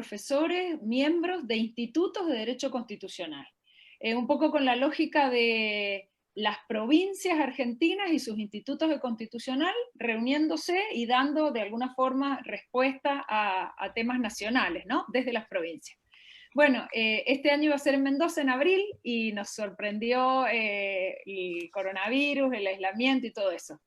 profesores, miembros de institutos de derecho constitucional. Un poco con la lógica de las provincias argentinas y sus institutos de constitucional reuniéndose y dando de alguna forma respuesta a temas nacionales, ¿no? Desde las provincias. Bueno, este año iba a ser en Mendoza en abril y nos sorprendió el coronavirus, el aislamiento y todo eso.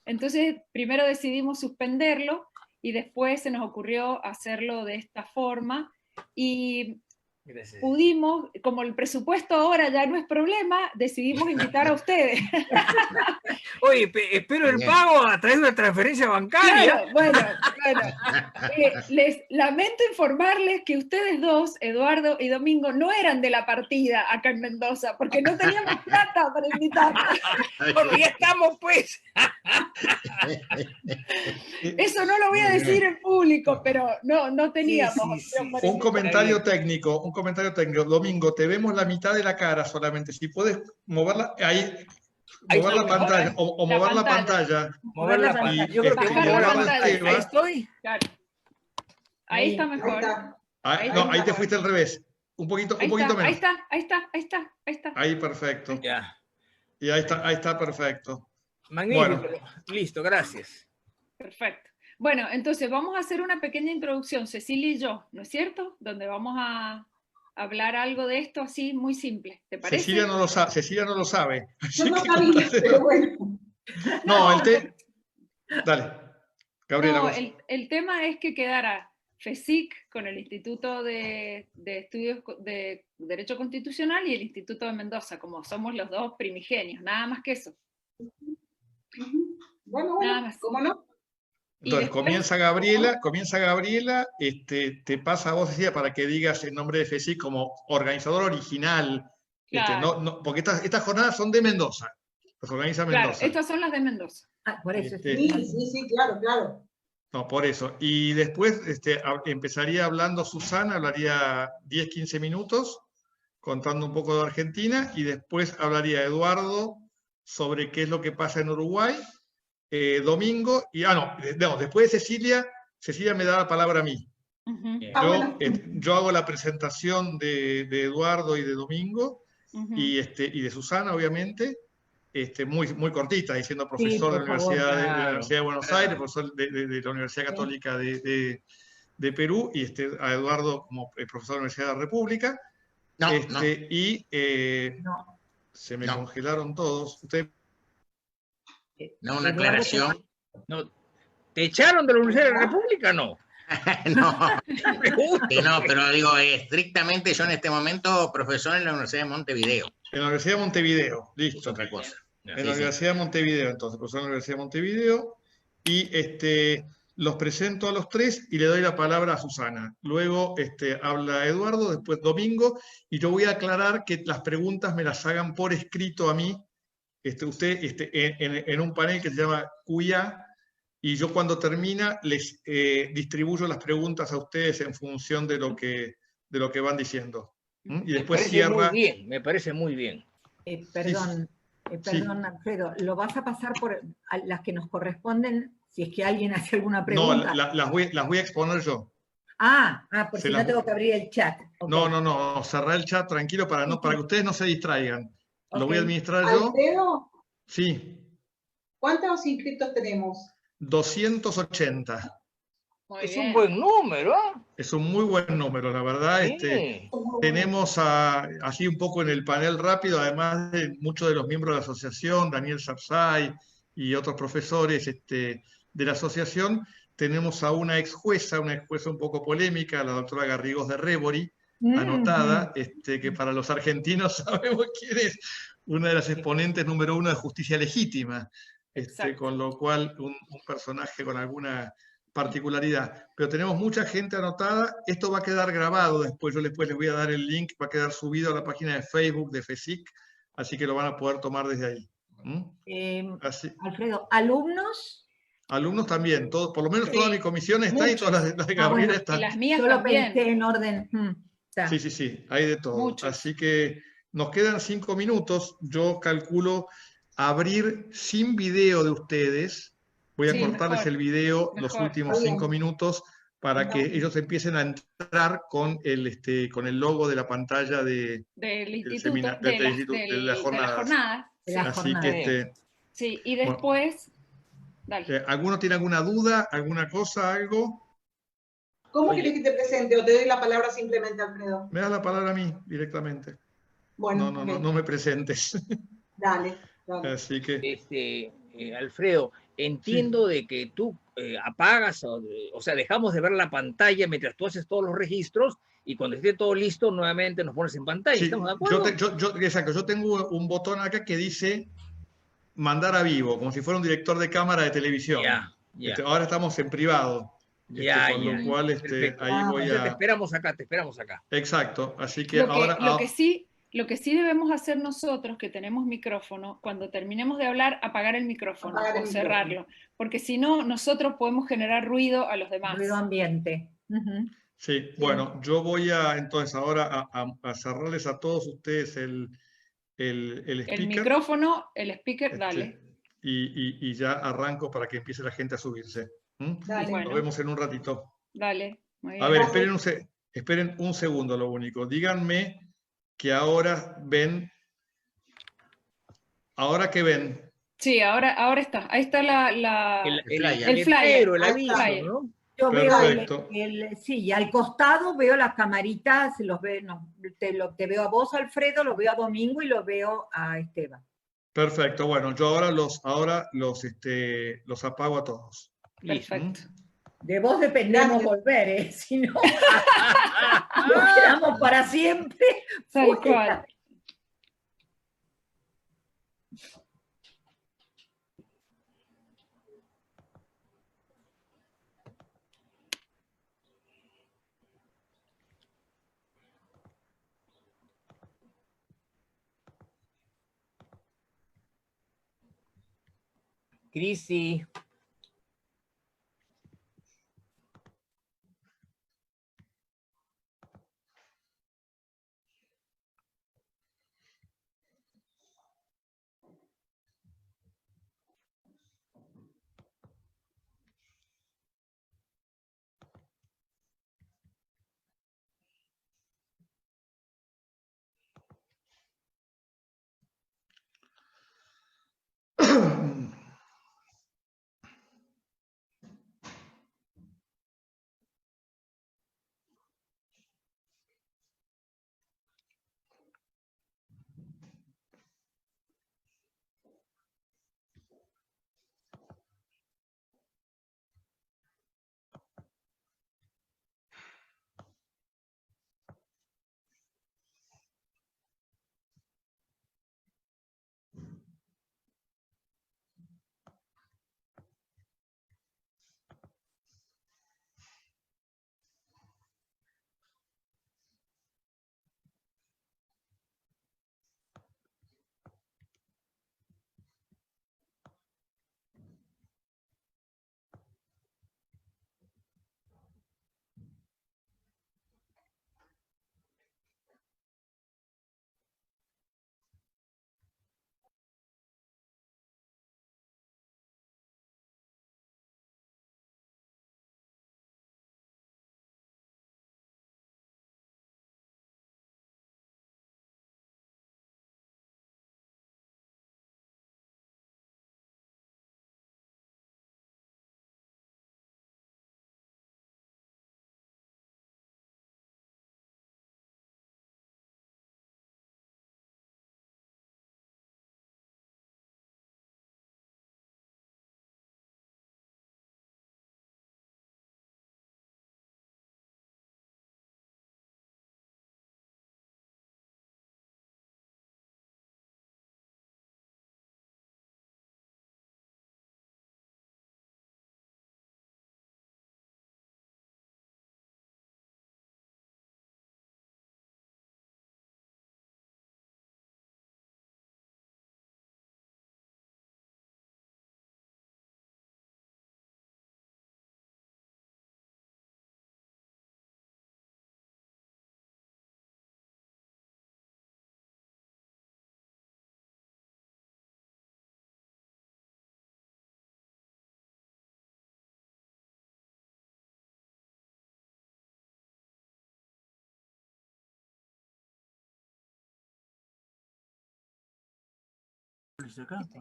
Entonces, primero decidimos suspenderlo y después se nos ocurrió hacerlo de esta forma y gracias. Pudimos, como el presupuesto ahora ya no es problema, decidimos invitar a ustedes. Oye, espero el pago a través de una transferencia bancaria. Claro, bueno. Les lamento informarles que ustedes dos, Eduardo y Domingo, no eran de la partida acá en Mendoza, porque no teníamos plata para invitarlos. Porque ya estamos, pues. Eso no lo voy a decir en público, pero no teníamos. Sí. Un comentario técnico. Domingo, te vemos la mitad de la cara solamente. Si puedes moverla, mover la pantalla, o mover la pantalla. Mover la pantalla. Yo creo que mover la pantalla. Ahí estoy. Claro. Ahí está mejor. Ahí te fuiste al revés. Un poquito menos. Ahí está. Ahí, perfecto. Ya. Y ahí está perfecto. Magnífico. Bueno. Listo, gracias. Perfecto. Bueno, entonces vamos a hacer una pequeña introducción, Cecilia y yo, ¿no es cierto? Donde vamos a hablar algo de esto así muy simple, ¿te parece? Cecilia no lo sabe. Yo no sabía, pero bueno. Dale, Gabriela. No, el tema es que quedara FESIC con el Instituto de Estudios de Derecho Constitucional y el Instituto de Mendoza, como somos los dos primigenios, nada más que eso. Bueno, nada más. ¿Cómo no? Entonces, después, comienza Gabriela, te pasa a vos, Cecilia, para que digas el nombre de FESIC como organizador original, claro. Porque estas jornadas son de Mendoza, las organiza Mendoza. Claro, estas son las de Mendoza. Por eso. Sí, claro. No, por eso. Y después empezaría hablando Susana, hablaría 10-15 minutos, contando un poco de Argentina, y después hablaría Eduardo sobre qué es lo que pasa en Uruguay, Domingo, y después de Cecilia me da la palabra a mí. Yo hago la presentación de Eduardo y de Domingo, y de Susana, obviamente, muy cortita, diciendo profesor de la Universidad de Buenos Aires, profesor de la Universidad Católica de Perú, y a Eduardo como profesor de la Universidad de la República. Se me congelaron todos. Ustedes. No, una aclaración. No, ¿te echaron de la Universidad de la República? No. No, pero digo, estrictamente yo en este momento profesor en la Universidad de Montevideo. En la Universidad de Montevideo, listo. Otra cosa. En la Universidad de Montevideo, entonces, profesor en la Universidad de Montevideo, y los presento a los tres y le doy la palabra a Susana. Luego habla Eduardo, después Domingo, y yo voy a aclarar que las preguntas me las hagan por escrito a mí, en un panel que se llama QIA, y yo cuando termina les distribuyo las preguntas a ustedes en función de lo que van diciendo. Y después cierra. Me parece muy bien. Perdón, Alfredo, ¿lo vas a pasar por las que nos corresponden si es que alguien hace alguna pregunta? No, las voy a exponer yo. Por si no tengo que abrir el chat. Okay. No, cerrar el chat tranquilo para que ustedes no se distraigan. Lo voy a administrar yo. ¿Alfredo? Sí. ¿Cuántos inscritos tenemos? 280. Es un buen número, ¿eh? Es un muy buen número, la verdad. Sí. Tenemos así un poco en el panel rápido, además de muchos de los miembros de la asociación, Daniel Sapsay y otros profesores de la asociación, tenemos a una ex jueza un poco polémica, la doctora Garrigós de Rébori, anotada, que para los argentinos sabemos quién es, una de las exponentes número 1 de justicia legítima, con lo cual un personaje con alguna particularidad. Pero tenemos mucha gente anotada, esto va a quedar grabado después, yo después les voy a dar el link, va a quedar subido a la página de Facebook de FESIC, así que lo van a poder tomar desde ahí. Alfredo, ¿alumnos? Alumnos también, por lo menos toda mi comisión está y todas las de Gabriela están. Y las mías Yo también. lo pensé en orden. Sí, hay de todo. Así que nos quedan 5 minutos, yo calculo abrir sin video de ustedes, voy a cortarles el video los últimos 5 minutos para que ellos empiecen a entrar con el logo de la pantalla del del instituto, seminario, de las de las jornadas. jornadas. De las Así jornadas. que, Sí, y bueno, después, dale. ¿alguno tiene alguna duda, alguna cosa, algo? ¿Cómo Oye. querés que te presente o te doy la palabra simplemente, Alfredo? Me das la palabra a mí directamente. Bueno, No me presentes. dale, dale. Así que, Alfredo, entiendo de que tú apagas, o sea, dejamos de ver la pantalla mientras tú haces todos los registros y cuando esté todo listo, nuevamente nos pones en pantalla. sí, ¿Estamos de acuerdo? exacto, yo tengo un botón acá que dice mandar a vivo, como si fuera un director de cámara de televisión. Ya. Ahora estamos en privado, con lo cual Perfecto. ahí voy Entonces te a... esperamos acá. Exacto, así que Lo que, ahora... lo que sí debemos hacer nosotros, que tenemos micrófono, cuando terminemos de hablar, apagar el micrófono Apagar el o cerrarlo, porque si no, nosotros podemos generar ruido a los demás. Ruido ambiente. Sí, bueno, yo voy entonces ahora a cerrarles a todos ustedes el speaker. El micrófono, el speaker, dale. Y ya arranco para que empiece la gente a subirse. Dale. Bueno. Nos vemos en un ratito. Dale. Muy bien. A ver, esperen un segundo lo único. Díganme que ahora ven. ¿Ahora qué ven? Sí, ahora está. Ahí está El el flyer. El aviso, flyer. ¿no? Yo Perfecto. veo sí, y al costado veo las camaritas, te veo a vos, Alfredo, lo veo a Domingo y lo veo a Esteban. Perfecto. Bueno, yo ahora los apago a todos. Perfecto. De vos dependemos Gracias. volver, si no, nos quedamos para siempre. Tal cual. Crisi.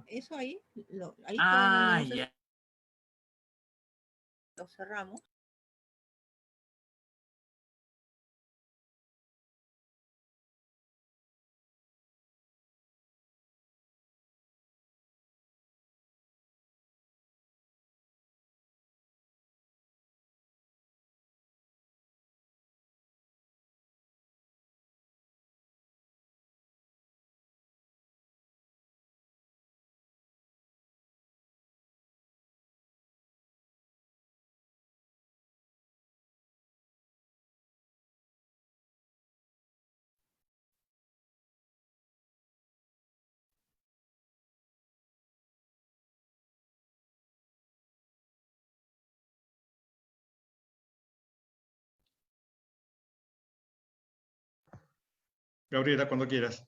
Eso ahí, ahí Ah, ya. lo cerramos. Gabriela, cuando quieras.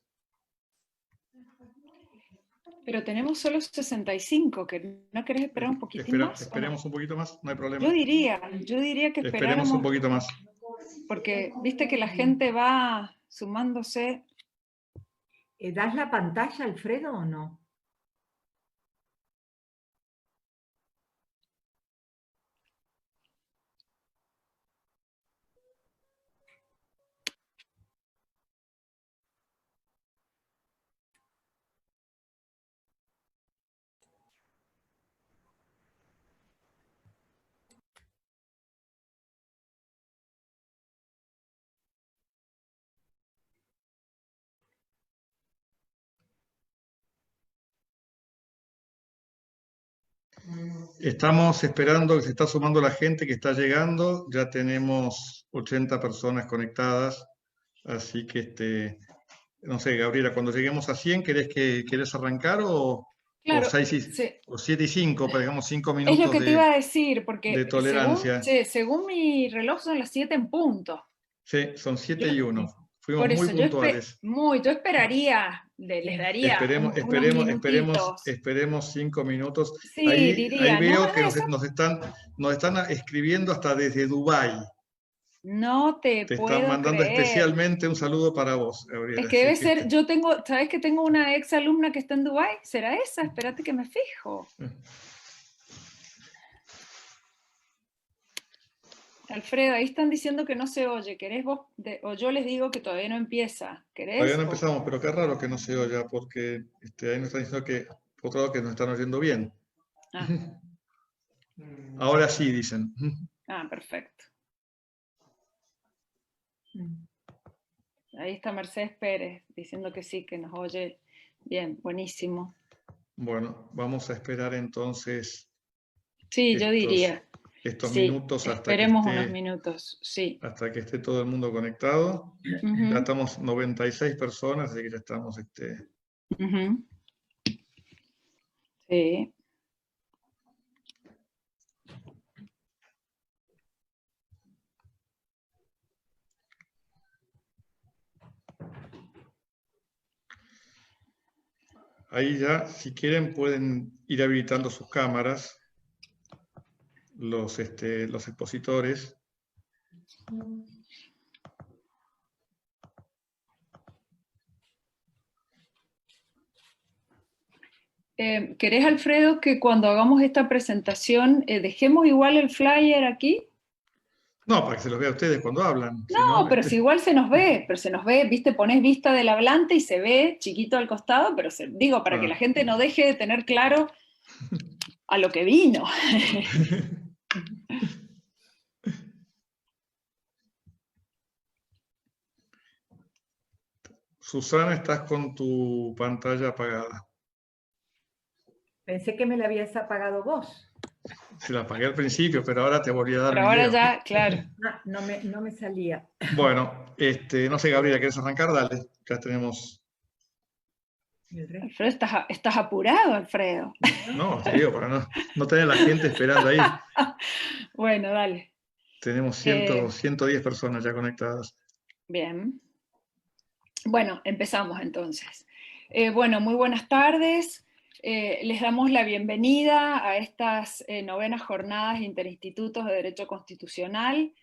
Pero tenemos solo 65, que ¿no querés esperar un poquitín más? Esperemos un poquito más, no hay problema. Yo diría que esperemos un poquito más. Porque viste que la gente va sumándose. ¿Das la pantalla, Alfredo, o no? Estamos esperando que se está sumando la gente que está llegando. Ya tenemos 80 personas conectadas. Así que, no sé, Gabriela, cuando lleguemos a 100, ¿querés arrancar o, Claro, o 7 y 5, digamos 5 minutos es lo que te iba a decir, porque de tolerancia? según mi reloj son las 7 en punto. Sí, son 7 y 1. Fuimos Por muy eso, puntuales. yo esperaría, les daría Esperemos 5 minutos. Sí, ahí diría, veo que nos están escribiendo hasta desde Dubái. No te Te puedo están mandando creer. especialmente un saludo para vos, Gabriela. Es que debe ser, ¿sabes que tengo una ex alumna que está en Dubái? ¿Será esa? Espérate que me fijo. Alfredo, ahí están diciendo que no se oye. ¿Querés vos? O yo les digo que todavía no empieza. ¿Querés? Todavía no empezamos, pero qué raro que no se oya, porque ahí nos están diciendo que, por otro lado, que nos están oyendo bien. Ah. Ahora sí, dicen. Ah, perfecto. Ahí está Mercedes Pérez diciendo que sí, que nos oye bien. Buenísimo. Bueno, vamos a esperar entonces. Sí, yo diría. Estos minutos hasta esperemos unos minutos, sí. Hasta que esté todo el mundo conectado. Ya estamos 96 personas, así que ya estamos. Sí. Ahí ya, si quieren, pueden ir habilitando sus cámaras, los expositores. ¿Querés, Alfredo, que cuando hagamos esta presentación dejemos igual el flyer aquí? No, para que se los vea a ustedes cuando hablan. No, pero si igual se nos ve, viste, ponés vista del hablante y se ve chiquito al costado, pero digo, para que la gente no deje de tener claro a lo que vino. Susana, estás con tu pantalla apagada. Pensé que me la habías apagado vos. Se la apagué al principio, pero ahora te volví a dar pero video. Ahora ya, claro. No me salía. Bueno, no sé, Gabriela, ¿quieres arrancar? Dale, ya tenemos. Alfredo, ¿estás apurado, Alfredo? No, te digo, para no tener a la gente esperando ahí. Bueno, dale. Tenemos 110 personas ya conectadas. Bien. Bueno, empezamos entonces. Bueno, muy buenas tardes. Les damos la bienvenida a estas novenas jornadas interinstitutos de Derecho Constitucional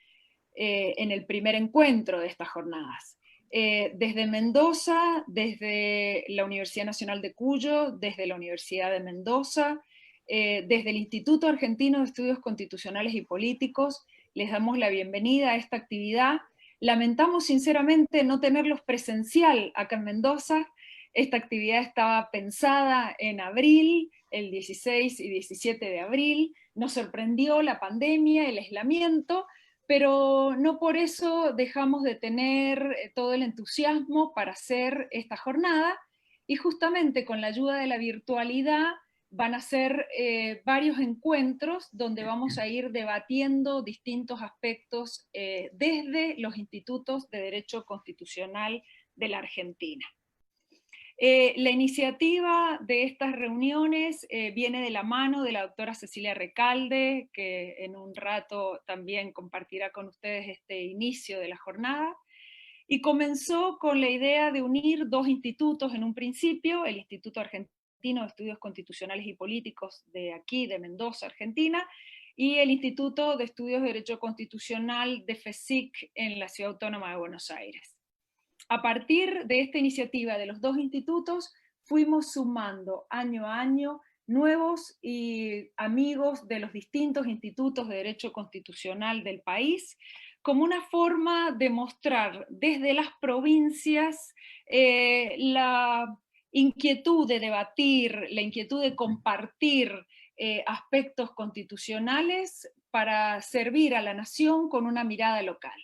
en el primer encuentro de estas jornadas. desde Mendoza, desde la Universidad Nacional de Cuyo, desde la Universidad de Mendoza, desde el Instituto Argentino de Estudios Constitucionales y Políticos, les damos la bienvenida a esta actividad. Lamentamos sinceramente no tenerlos presencial acá en Mendoza. Esta actividad estaba pensada en abril, el 16 y 17 de abril. Nos sorprendió la pandemia, el aislamiento, pero no por eso dejamos de tener todo el entusiasmo para hacer esta jornada, y justamente con la ayuda de la virtualidad van a ser varios encuentros donde vamos a ir debatiendo distintos aspectos desde los institutos de Derecho Constitucional de la Argentina. La iniciativa de estas reuniones viene de la mano de la doctora Cecilia Recalde, que en un rato también compartirá con ustedes este inicio de la jornada, y comenzó con la idea de unir dos institutos en un principio, el Instituto Argentino de Estudios Constitucionales y Políticos de aquí, de Mendoza, Argentina, y el Instituto de Estudios de Derecho Constitucional de FESIC en la Ciudad Autónoma de Buenos Aires. A partir de esta iniciativa de los dos institutos, fuimos sumando año a año nuevos amigos de los distintos institutos de Derecho Constitucional del país, como una forma de mostrar desde las provincias la inquietud de debatir, la inquietud de compartir aspectos constitucionales para servir a la nación con una mirada local.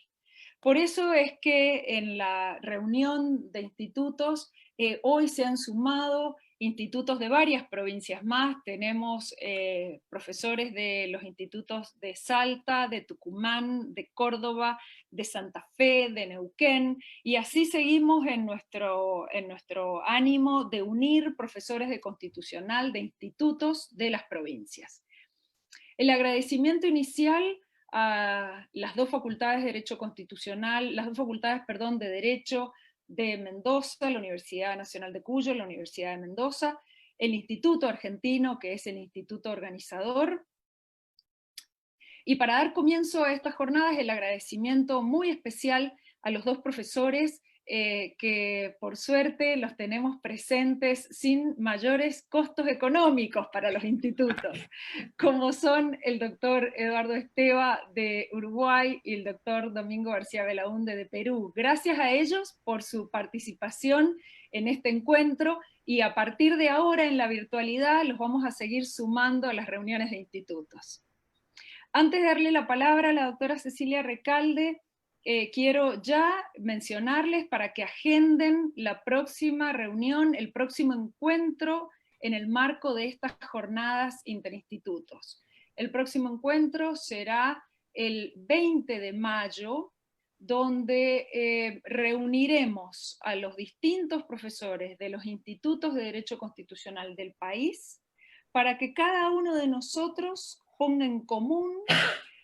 Por eso es que en la reunión de institutos hoy se han sumado institutos de varias provincias más. Tenemos profesores de los institutos de Salta, de Tucumán, de Córdoba, de Santa Fe, de Neuquén, y así seguimos en nuestro ánimo de unir profesores de constitucional de institutos de las provincias. El agradecimiento inicial a las dos facultades de Derecho Constitucional, las dos facultades, perdón, de Derecho de Mendoza, la Universidad Nacional de Cuyo, la Universidad de Mendoza, el Instituto Argentino, que es el instituto organizador. Y para dar comienzo a estas jornadas, el agradecimiento muy especial a los dos profesores que por suerte los tenemos presentes sin mayores costos económicos para los institutos, como son el doctor Eduardo Esteva de Uruguay y el doctor Domingo García Belaúnde de Perú. Gracias a ellos por su participación en este encuentro, y a partir de ahora en la virtualidad los vamos a seguir sumando a las reuniones de institutos. Antes de darle la palabra a la doctora Cecilia Recalde, quiero ya mencionarles para que agenden la próxima reunión, el próximo encuentro en el marco de estas jornadas interinstitutos. El próximo encuentro será el 20 de mayo, donde reuniremos a los distintos profesores de los institutos de Derecho Constitucional del país, para que cada uno de nosotros ponga en común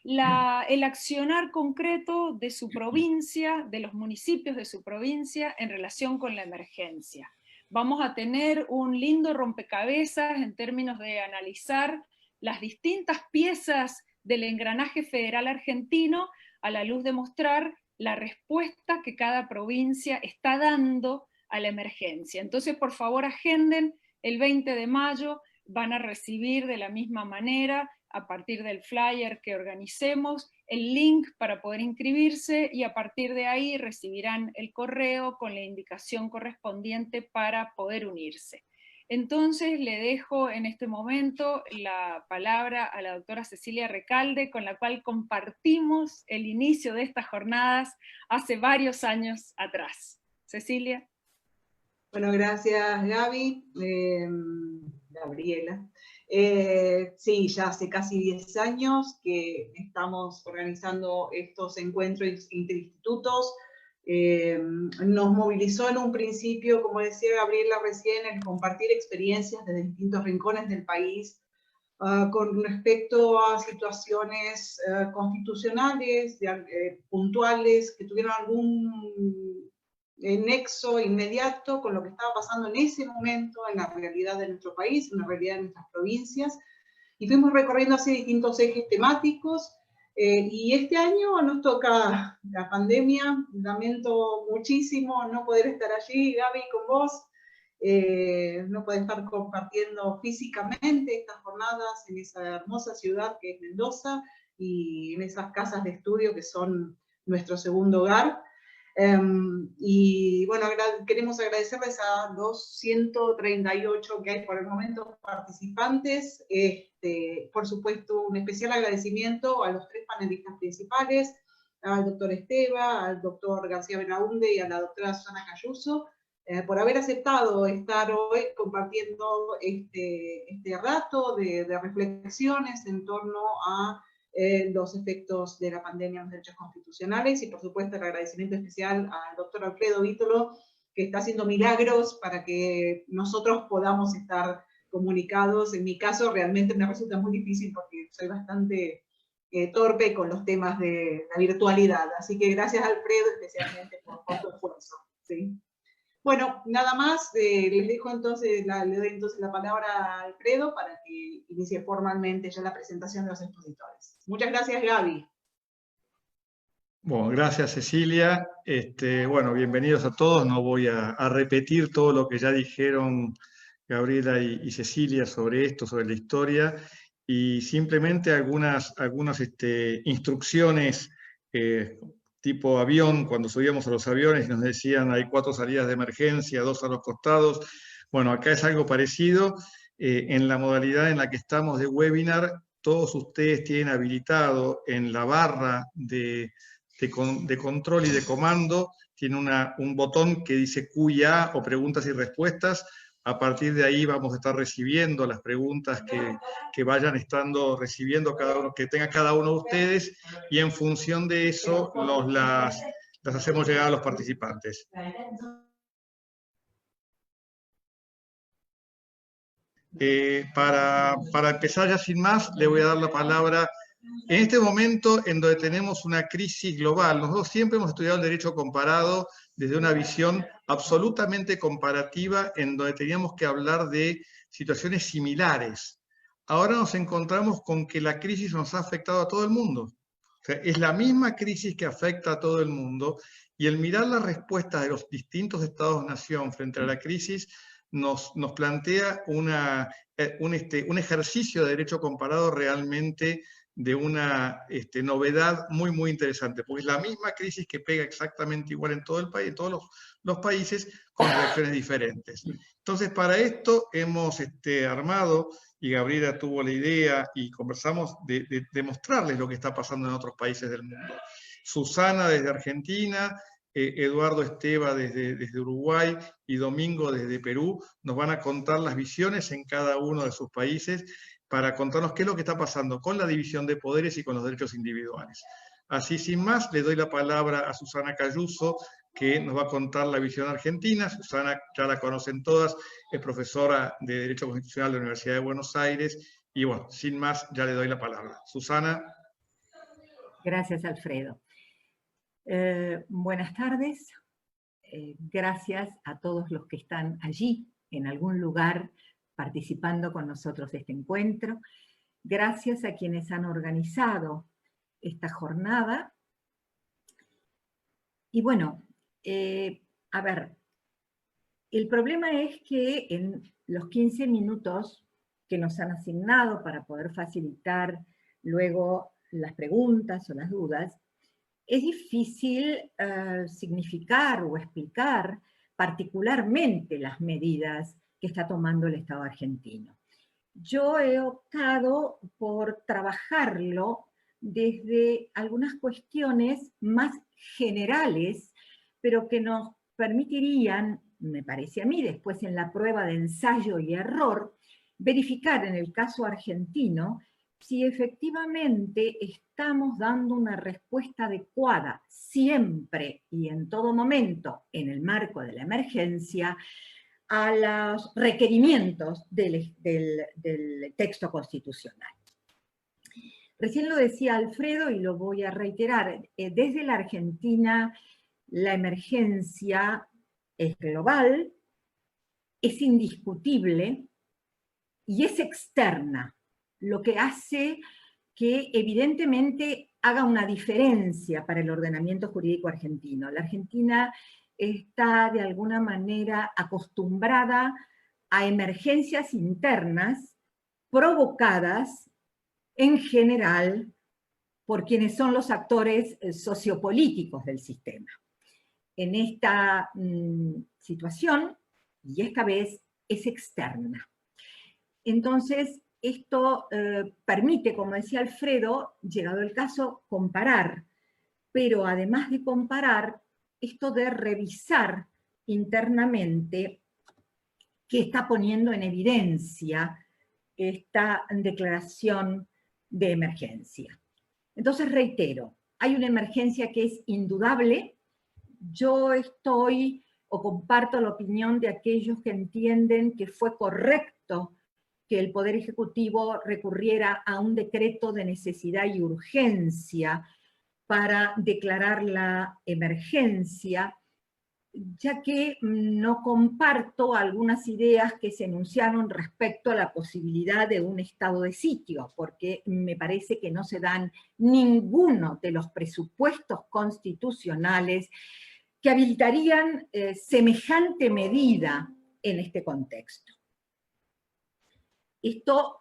el accionar concreto de su provincia, de los municipios de su provincia en relación con la emergencia. Vamos a tener un lindo rompecabezas en términos de analizar las distintas piezas del engranaje federal argentino a la luz de mostrar la respuesta que cada provincia está dando a la emergencia. Entonces, por favor, agenden el 20 de mayo, van a recibir de la misma manera, a partir del flyer que organicemos, el link para poder inscribirse, y a partir de ahí recibirán el correo con la indicación correspondiente para poder unirse. Entonces le dejo en este momento la palabra a la doctora Cecilia Recalde, con la cual compartimos el inicio de estas jornadas hace varios años atrás. Cecilia. Bueno, gracias Gaby, Gabriela. Sí, ya hace casi 10 años que estamos organizando estos encuentros interinstitutos. Nos movilizó en un principio, como decía Gabriela recién, el compartir experiencias de distintos rincones del país con respecto a situaciones constitucionales, puntuales, que tuvieron algún nexo inmediato con lo que estaba pasando en ese momento en la realidad de nuestro país, en la realidad de nuestras provincias, y fuimos recorriendo así distintos ejes temáticos. Y este año nos toca la pandemia. Lamento muchísimo no poder estar allí, Gaby, con vos. No poder estar compartiendo físicamente estas jornadas en esa hermosa ciudad que es Mendoza y en esas casas de estudio que son nuestro segundo hogar. Y bueno, queremos agradecerles a los 138 que hay por el momento participantes. Por supuesto, un especial agradecimiento a los 3 panelistas principales, al doctor Esteva, al doctor García Benaunde y a la doctora Susana Cayuso, por haber aceptado estar hoy compartiendo este rato de reflexiones en torno a los efectos de la pandemia en los derechos constitucionales, y por supuesto el agradecimiento especial al doctor Alfredo Vítolo, que está haciendo milagros para que nosotros podamos estar comunicados. En mi caso realmente me resulta muy difícil porque soy bastante torpe con los temas de la virtualidad, así que gracias Alfredo especialmente por tu esfuerzo. ¿Sí? Bueno, nada más, les dejo entonces, le doy entonces la palabra a Alfredo para que inicie formalmente ya la presentación de los expositores. Muchas gracias, Gaby. Bueno, gracias Cecilia. Bueno, bienvenidos a todos. No voy a repetir todo lo que ya dijeron Gabriela y Cecilia sobre esto, sobre la historia, y simplemente algunas instrucciones tipo avión, cuando subíamos a los aviones y nos decían hay 4 salidas de emergencia, 2 a los costados. Bueno, acá es algo parecido. En la modalidad en la que estamos de webinar, todos ustedes tienen habilitado en la barra de control y de comando, tiene un botón que dice Q&A o preguntas y respuestas. A partir de ahí vamos a estar recibiendo las preguntas que vayan estando recibiendo que tenga cada uno de ustedes, y en función de eso las hacemos llegar a los participantes. Para empezar ya sin más, le voy a dar la palabra. En este momento en donde tenemos una crisis global, nosotros siempre hemos estudiado el derecho comparado desde una visión absolutamente comparativa, en donde teníamos que hablar de situaciones similares. Ahora nos encontramos con que la crisis nos ha afectado a todo el mundo. O sea, es la misma crisis que afecta a todo el mundo, y el mirar las respuestas de los distintos estados-nación frente a la crisis nos plantea un ejercicio de derecho comparado realmente de una novedad muy, muy interesante, porque es la misma crisis que pega exactamente igual en todo el país, en todos los países, con reacciones diferentes. Entonces, para esto hemos armado, y Gabriela tuvo la idea, y conversamos de mostrarles lo que está pasando en otros países del mundo. Susana desde Argentina, Eduardo Esteva desde Uruguay y Domingo desde Perú nos van a contar las visiones en cada uno de sus países, para contarnos qué es lo que está pasando con la división de poderes y con los derechos individuales. Así, sin más, le doy la palabra a Susana Cayuso, que nos va a contar la visión argentina. Susana ya la conocen todas, es profesora de Derecho Constitucional de la Universidad de Buenos Aires, y bueno, sin más, ya le doy la palabra. Susana. Gracias, Alfredo. Buenas tardes. Gracias a todos los que están allí, en algún lugar, participando con nosotros de este encuentro. Gracias a quienes han organizado esta jornada. Y bueno, a ver, el problema es que en los 15 minutos que nos han asignado para poder facilitar luego las preguntas o las dudas, es difícil significar o explicar particularmente las medidas que está tomando el Estado argentino. Yo he optado por trabajarlo desde algunas cuestiones más generales, pero que nos permitirían, me parece a mí, después en la prueba de ensayo y error, verificar en el caso argentino si efectivamente estamos dando una respuesta adecuada siempre y en todo momento en el marco de la emergencia a los requerimientos del texto constitucional. Recién lo decía Alfredo y lo voy a reiterar, desde la Argentina la emergencia es global, es indiscutible y es externa, lo que hace que evidentemente haga una diferencia para el ordenamiento jurídico argentino. La Argentina está de alguna manera acostumbrada a emergencias internas provocadas en general por quienes son los actores sociopolíticos del sistema. En esta situación, y esta vez es externa. Entonces, esto permite, como decía Alfredo, llegado el caso, comparar, pero además de comparar, esto de revisar internamente qué está poniendo en evidencia esta declaración de emergencia. Entonces, reitero, hay una emergencia que es indudable. Yo estoy o comparto la opinión de aquellos que entienden que fue correcto que el Poder Ejecutivo recurriera a un decreto de necesidad y urgencia para declarar la emergencia, ya que no comparto algunas ideas que se enunciaron respecto a la posibilidad de un estado de sitio, porque me parece que no se dan ninguno de los presupuestos constitucionales que habilitarían semejante medida en este contexto. Esto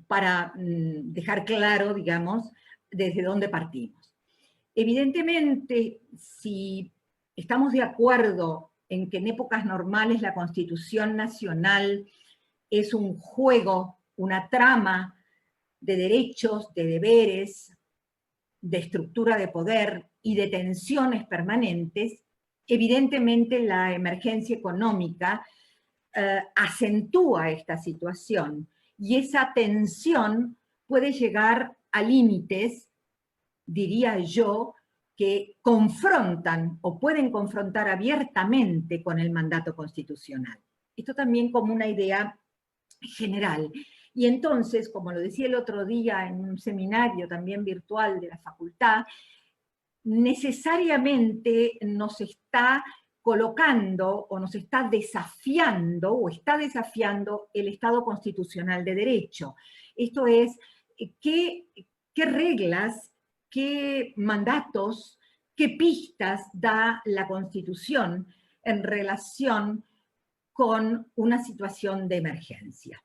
para dejar claro, digamos, desde dónde partimos. Evidentemente, si estamos de acuerdo en que en épocas normales la Constitución Nacional es un juego, una trama de derechos, de deberes, de estructura de poder y de tensiones permanentes, evidentemente la emergencia económica acentúa esta situación, y esa tensión puede llegar a límites, diría yo, que confrontan o pueden confrontar abiertamente con el mandato constitucional. Esto también como una idea general. Y entonces, como lo decía el otro día en un seminario también virtual de la facultad, necesariamente nos está colocando o nos está desafiando o está desafiando el Estado constitucional de derecho. Esto es, ¿qué reglas, qué mandatos, qué pistas da la Constitución en relación con una situación de emergencia?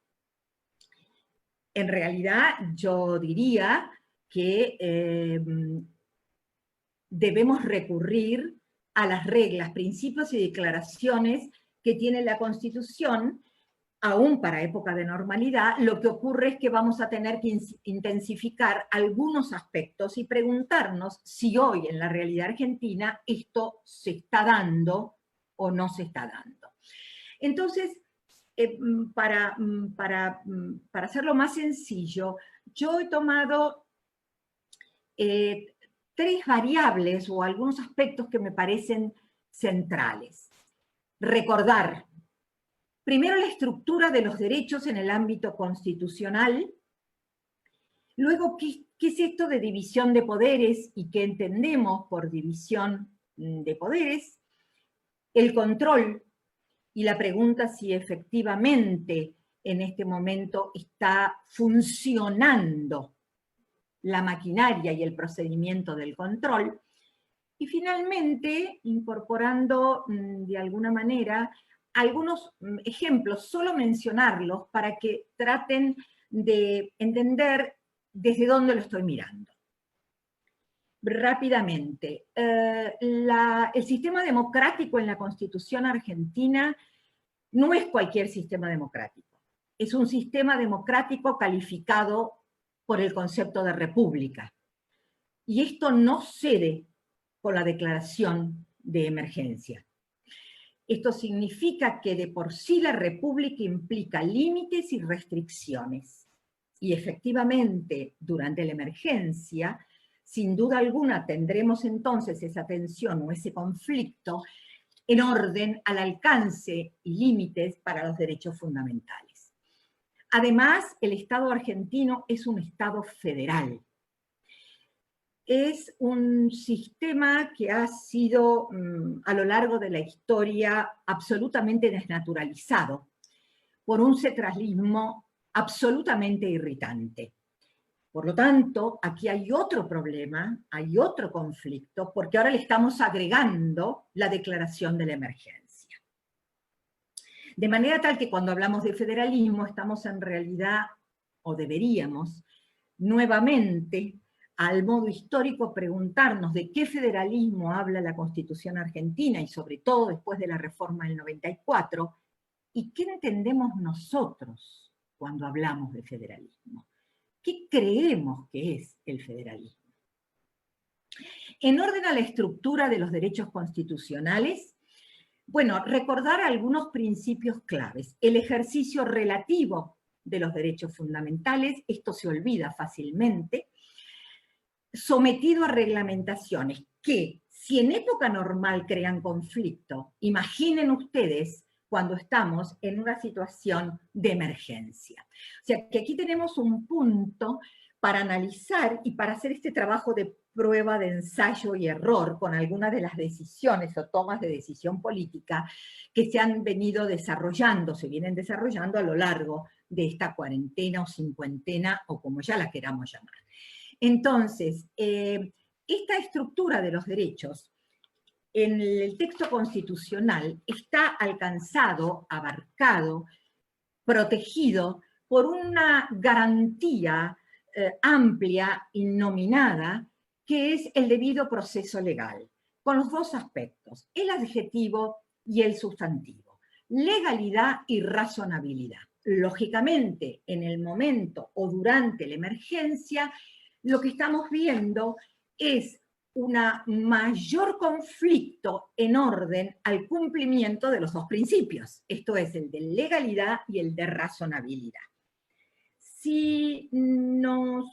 En realidad, yo diría que debemos recurrir a las reglas, principios y declaraciones que tiene la Constitución, aún para época de normalidad. Lo que ocurre es que vamos a tener que intensificar algunos aspectos y preguntarnos si hoy en la realidad argentina esto se está dando o no se está dando. Entonces, para hacerlo más sencillo, yo he tomado tres variables o algunos aspectos que me parecen centrales. Recordar, primero, la estructura de los derechos en el ámbito constitucional. Luego, ¿qué es esto de división de poderes y qué entendemos por división de poderes? El control y la pregunta si efectivamente en este momento está funcionando la maquinaria y el procedimiento del control. Y finalmente, incorporando de alguna manera algunos ejemplos, solo mencionarlos para que traten de entender desde dónde lo estoy mirando. Rápidamente, el sistema democrático en la Constitución argentina no es cualquier sistema democrático. Es un sistema democrático calificado por el concepto de república. Y esto no cede con la declaración de emergencia. Esto significa que de por sí la república implica límites y restricciones. Y efectivamente, durante la emergencia, sin duda alguna tendremos entonces esa tensión o ese conflicto en orden al alcance y límites para los derechos fundamentales. Además, el Estado argentino es un Estado federal. Es un sistema que ha sido a lo largo de la historia absolutamente desnaturalizado por un centralismo absolutamente irritante. Por lo tanto, aquí hay otro problema, hay otro conflicto, porque ahora le estamos agregando la declaración de la emergencia. De manera tal que cuando hablamos de federalismo estamos en realidad, o deberíamos, nuevamente, al modo histórico, preguntarnos de qué federalismo habla la Constitución argentina, y sobre todo después de la reforma del 94, y qué entendemos nosotros cuando hablamos de federalismo. ¿Qué creemos que es el federalismo? En orden a la estructura de los derechos constitucionales, bueno, recordar algunos principios claves. El ejercicio relativo de los derechos fundamentales, esto se olvida fácilmente, sometido a reglamentaciones que, si en época normal crean conflicto, imaginen ustedes cuando estamos en una situación de emergencia. O sea, que aquí tenemos un punto para analizar y para hacer este trabajo de prueba de ensayo y error con algunas de las decisiones o tomas de decisión política que se han venido desarrollando, se vienen desarrollando a lo largo de esta cuarentena o cincuentena, o como ya la queramos llamar. Entonces, esta estructura de los derechos en el texto constitucional está alcanzado, abarcado, protegido por una garantía amplia y nominada, que es el debido proceso legal, con los dos aspectos, el adjetivo y el sustantivo, legalidad y razonabilidad. Lógicamente, en el momento o durante la emergencia, lo que estamos viendo es un mayor conflicto en orden al cumplimiento de los dos principios, esto es, el de legalidad y el de razonabilidad. Si nos...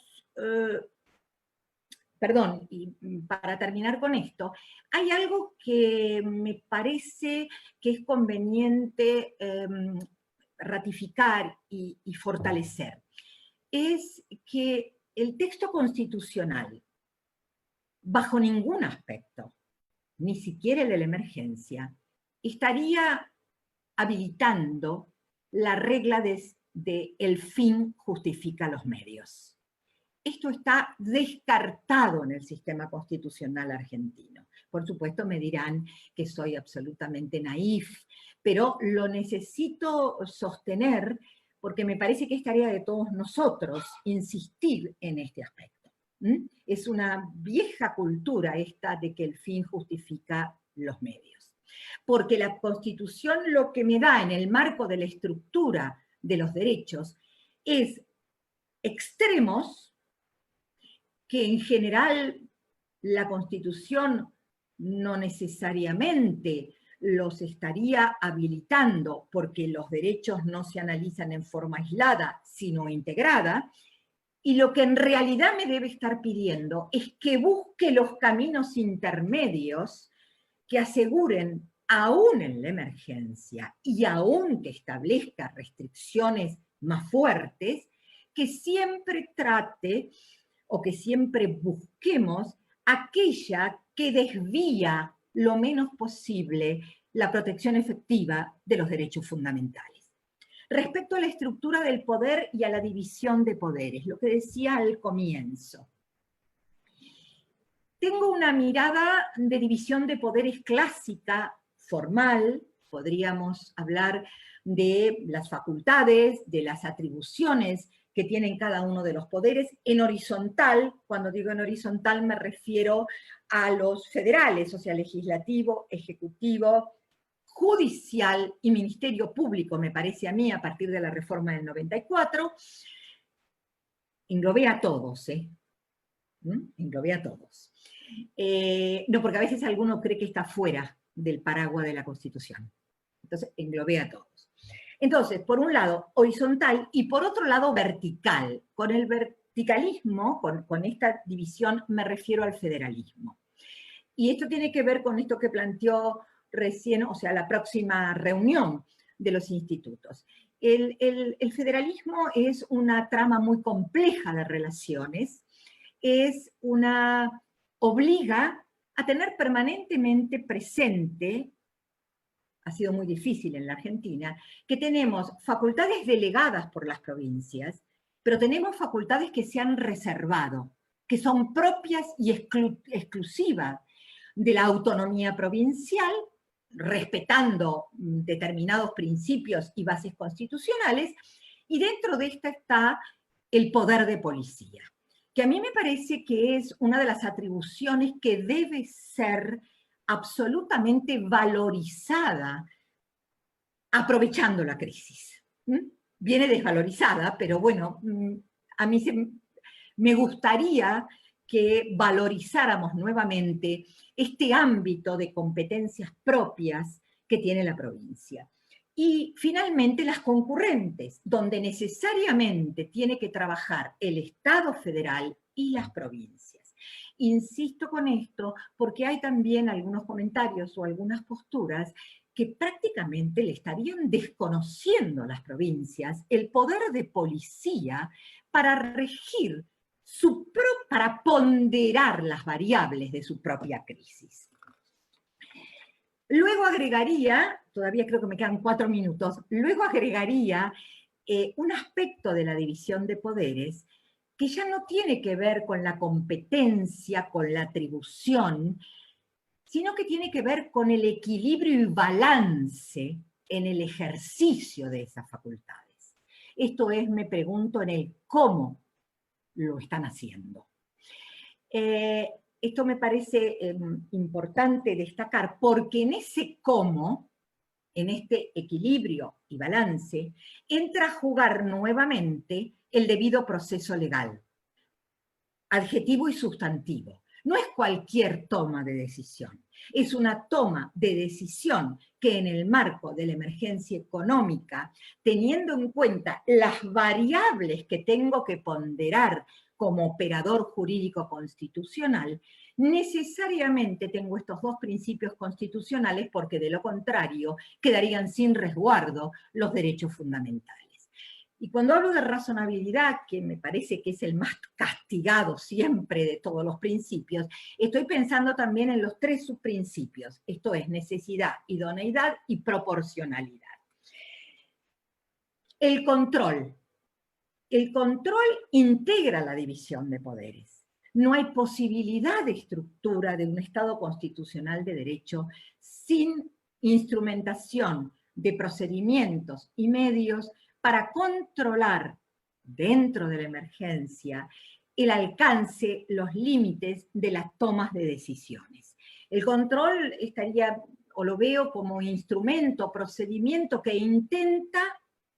perdón, y para terminar con esto, hay algo que me parece que es conveniente ratificar y fortalecer. Es que el texto constitucional, bajo ningún aspecto, ni siquiera el de la emergencia, estaría habilitando la regla de el fin justifica los medios. Esto está descartado en el sistema constitucional argentino. Por supuesto me dirán que soy absolutamente naif, pero lo necesito sostener porque me parece que es tarea de todos nosotros insistir en este aspecto. Es una vieja cultura esta de que el fin justifica los medios. Porque la Constitución lo que me da en el marco de la estructura de los derechos es extremos que en general la Constitución no necesariamente los estaría habilitando porque los derechos no se analizan en forma aislada, sino integrada, y lo que en realidad me debe estar pidiendo es que busque los caminos intermedios que aseguren, aún en la emergencia, y aún que establezca restricciones más fuertes, que siempre trate o que siempre busquemos aquella que desvía lo menos posible la protección efectiva de los derechos fundamentales. Respecto a la estructura del poder y a la división de poderes, lo que decía al comienzo. Tengo una mirada de división de poderes clásica, formal, podríamos hablar de las facultades, de las atribuciones que tienen cada uno de los poderes, en horizontal. Cuando digo en horizontal me refiero a los federales, o sea, legislativo, ejecutivo, judicial y ministerio público, me parece a mí, a partir de la reforma del 94, englobé a todos, englobé a todos. No, porque a veces alguno cree que está fuera del paraguas de la Constitución. Entonces, englobé a todos. Entonces, por un lado, horizontal, y por otro lado, vertical. Con el verticalismo, con esta división, me refiero al federalismo. Y esto tiene que ver con esto que planteó recién, o sea, la próxima reunión de los institutos. El federalismo es una trama muy compleja de relaciones, obliga a tener permanentemente presente, ha sido muy difícil en la Argentina, que tenemos facultades delegadas por las provincias pero tenemos facultades que se han reservado, que son propias y exclusivas de la autonomía provincial, respetando determinados principios y bases constitucionales, y dentro de esta está el poder de policía, que a mí me parece que es una de las atribuciones que debe ser absolutamente valorizada aprovechando la crisis. Viene desvalorizada, pero bueno, a mí me gustaría que valorizáramos nuevamente este ámbito de competencias propias que tiene la provincia. Y finalmente las concurrentes, donde necesariamente tiene que trabajar el Estado federal y las provincias. Insisto con esto porque hay también algunos comentarios o algunas posturas que prácticamente le estarían desconociendo a las provincias el poder de policía para regir, para ponderar las variables de su propia crisis. Luego agregaría, todavía creo que me quedan 4 minutos, luego agregaría un aspecto de la división de poderes que ya no tiene que ver con la competencia, con la atribución, sino que tiene que ver con el equilibrio y balance en el ejercicio de esas facultades. Esto es, me pregunto, en el cómo lo están haciendo. Esto me parece importante destacar, porque en ese cómo, en este equilibrio y balance, entra a jugar nuevamente el debido proceso legal, adjetivo y sustantivo. No es cualquier toma de decisión, es una toma de decisión que en el marco de la emergencia económica, teniendo en cuenta las variables que tengo que ponderar como operador jurídico constitucional, necesariamente tengo estos 2 principios constitucionales porque de lo contrario quedarían sin resguardo los derechos fundamentales. Y cuando hablo de razonabilidad, que me parece que es el más castigado siempre de todos los principios, estoy pensando también en los 3 subprincipios, esto es necesidad, idoneidad y proporcionalidad. El control. El control integra la división de poderes. No hay posibilidad de estructura de un Estado constitucional de derecho sin instrumentación de procedimientos y medios para controlar dentro de la emergencia el alcance, los límites de las tomas de decisiones. El control estaría, o lo veo como instrumento, procedimiento que intenta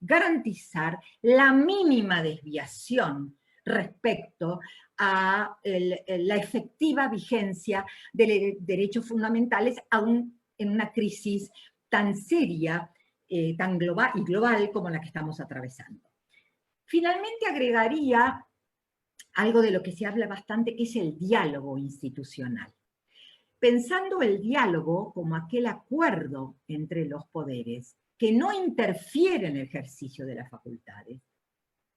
garantizar la mínima desviación respecto a la efectiva vigencia de derechos fundamentales, aún en una crisis tan seria, tan global como la que estamos atravesando. Finalmente agregaría algo de lo que se habla bastante, que es el diálogo institucional. Pensando el diálogo como aquel acuerdo entre los poderes que no interfiere en el ejercicio de las facultades.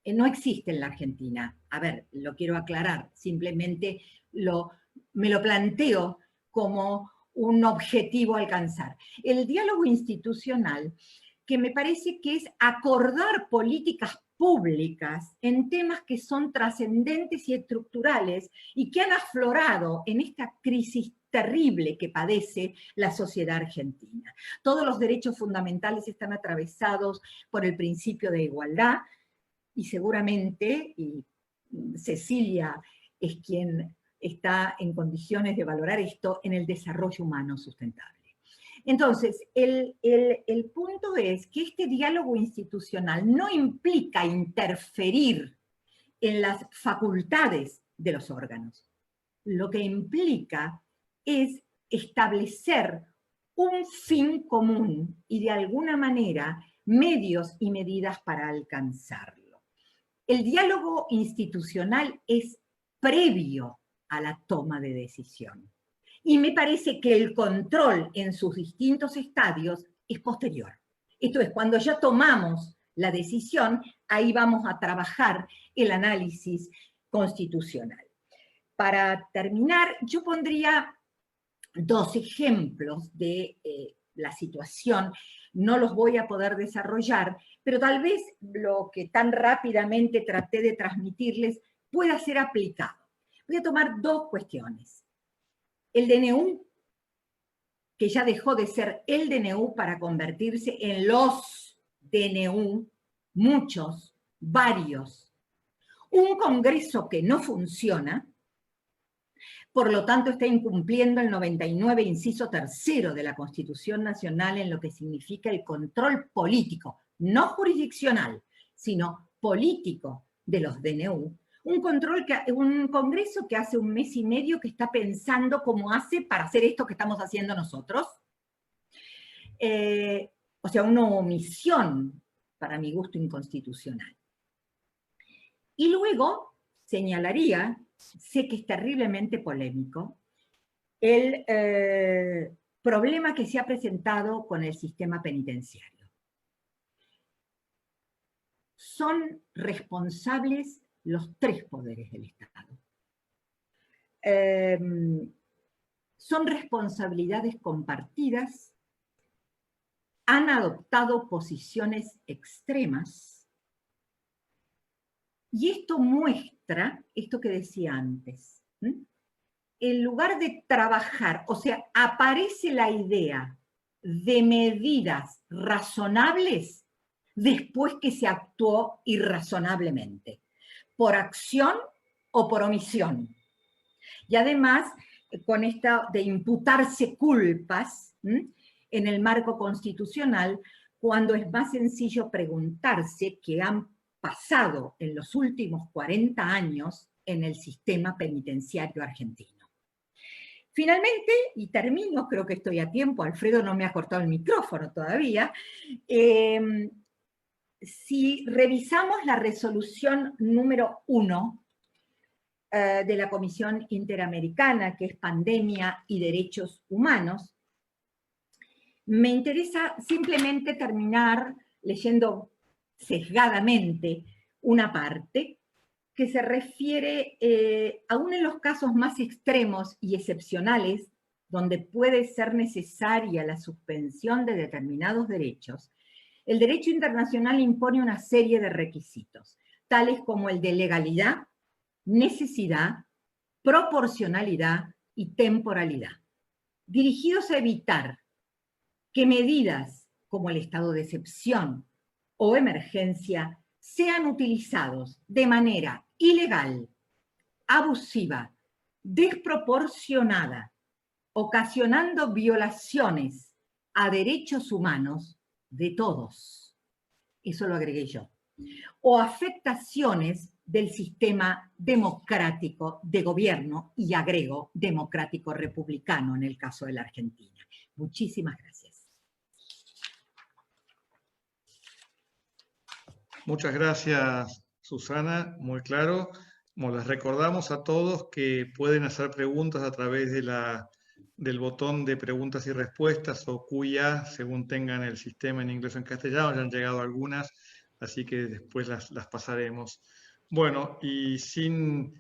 No existe en la Argentina. A ver, lo quiero aclarar, simplemente me lo planteo como un objetivo a alcanzar. El diálogo institucional, que me parece que es acordar políticas públicas en temas que son trascendentes y estructurales y que han aflorado en esta crisis terrible que padece la sociedad argentina. Todos los derechos fundamentales están atravesados por el principio de igualdad y seguramente, y Cecilia es quien está en condiciones de valorar esto, en el desarrollo humano sustentable. Entonces, el punto es que este diálogo institucional no implica interferir en las facultades de los órganos. Lo que implica es establecer un fin común y de alguna manera medios y medidas para alcanzarlo. El diálogo institucional es previo a la toma de decisión. Y me parece que el control en sus distintos estadios es posterior. Esto es, cuando ya tomamos la decisión, ahí vamos a trabajar el análisis constitucional. Para terminar, yo pondría 2 ejemplos de la situación, no los voy a poder desarrollar, pero tal vez lo que tan rápidamente traté de transmitirles pueda ser aplicado. Voy a tomar dos cuestiones. El DNU, que ya dejó de ser el DNU para convertirse en los DNU, muchos, varios. Un Congreso que no funciona, por lo tanto está incumpliendo el 99, inciso 3 de la Constitución Nacional en lo que significa el control político, no jurisdiccional, sino político de los DNU. Un Congreso que hace 1 mes y medio que está pensando cómo hace para hacer esto que estamos haciendo nosotros. O sea, una omisión, para mi gusto, inconstitucional. Y luego señalaría, sé que es terriblemente polémico, el problema que se ha presentado con el sistema penitenciario. Son responsables los 3 poderes del Estado. Son responsabilidades compartidas, han adoptado posiciones extremas, y esto muestra esto que decía antes. En lugar de trabajar, o sea, aparece la idea de medidas razonables después que se actuó irrazonablemente, por acción o por omisión. Y además, con esta de imputarse culpas en el marco constitucional, cuando es más sencillo preguntarse qué han pasado en los últimos 40 años en el sistema penitenciario argentino. Finalmente, y termino, creo que estoy a tiempo, Alfredo no me ha cortado el micrófono todavía, si revisamos la resolución número 1 de la Comisión Interamericana, que es Pandemia y Derechos Humanos, me interesa simplemente terminar leyendo sesgadamente una parte que se refiere, aún en los casos más extremos y excepcionales, donde puede ser necesaria la suspensión de determinados derechos, el derecho internacional impone una serie de requisitos, tales como el de legalidad, necesidad, proporcionalidad y temporalidad, dirigidos a evitar que medidas como el estado de excepción o emergencia sean utilizados de manera ilegal, abusiva, desproporcionada, ocasionando violaciones a derechos humanos de todos, eso lo agregué yo, o afectaciones del sistema democrático de gobierno, y agrego democrático republicano en el caso de la Argentina. Muchísimas gracias. Muchas gracias, Susana, muy claro. Como les recordamos a todos que pueden hacer preguntas a través de del botón de preguntas y respuestas o QIA, según tengan el sistema en inglés o en castellano. Ya han llegado algunas, así que después las pasaremos. Bueno, y sin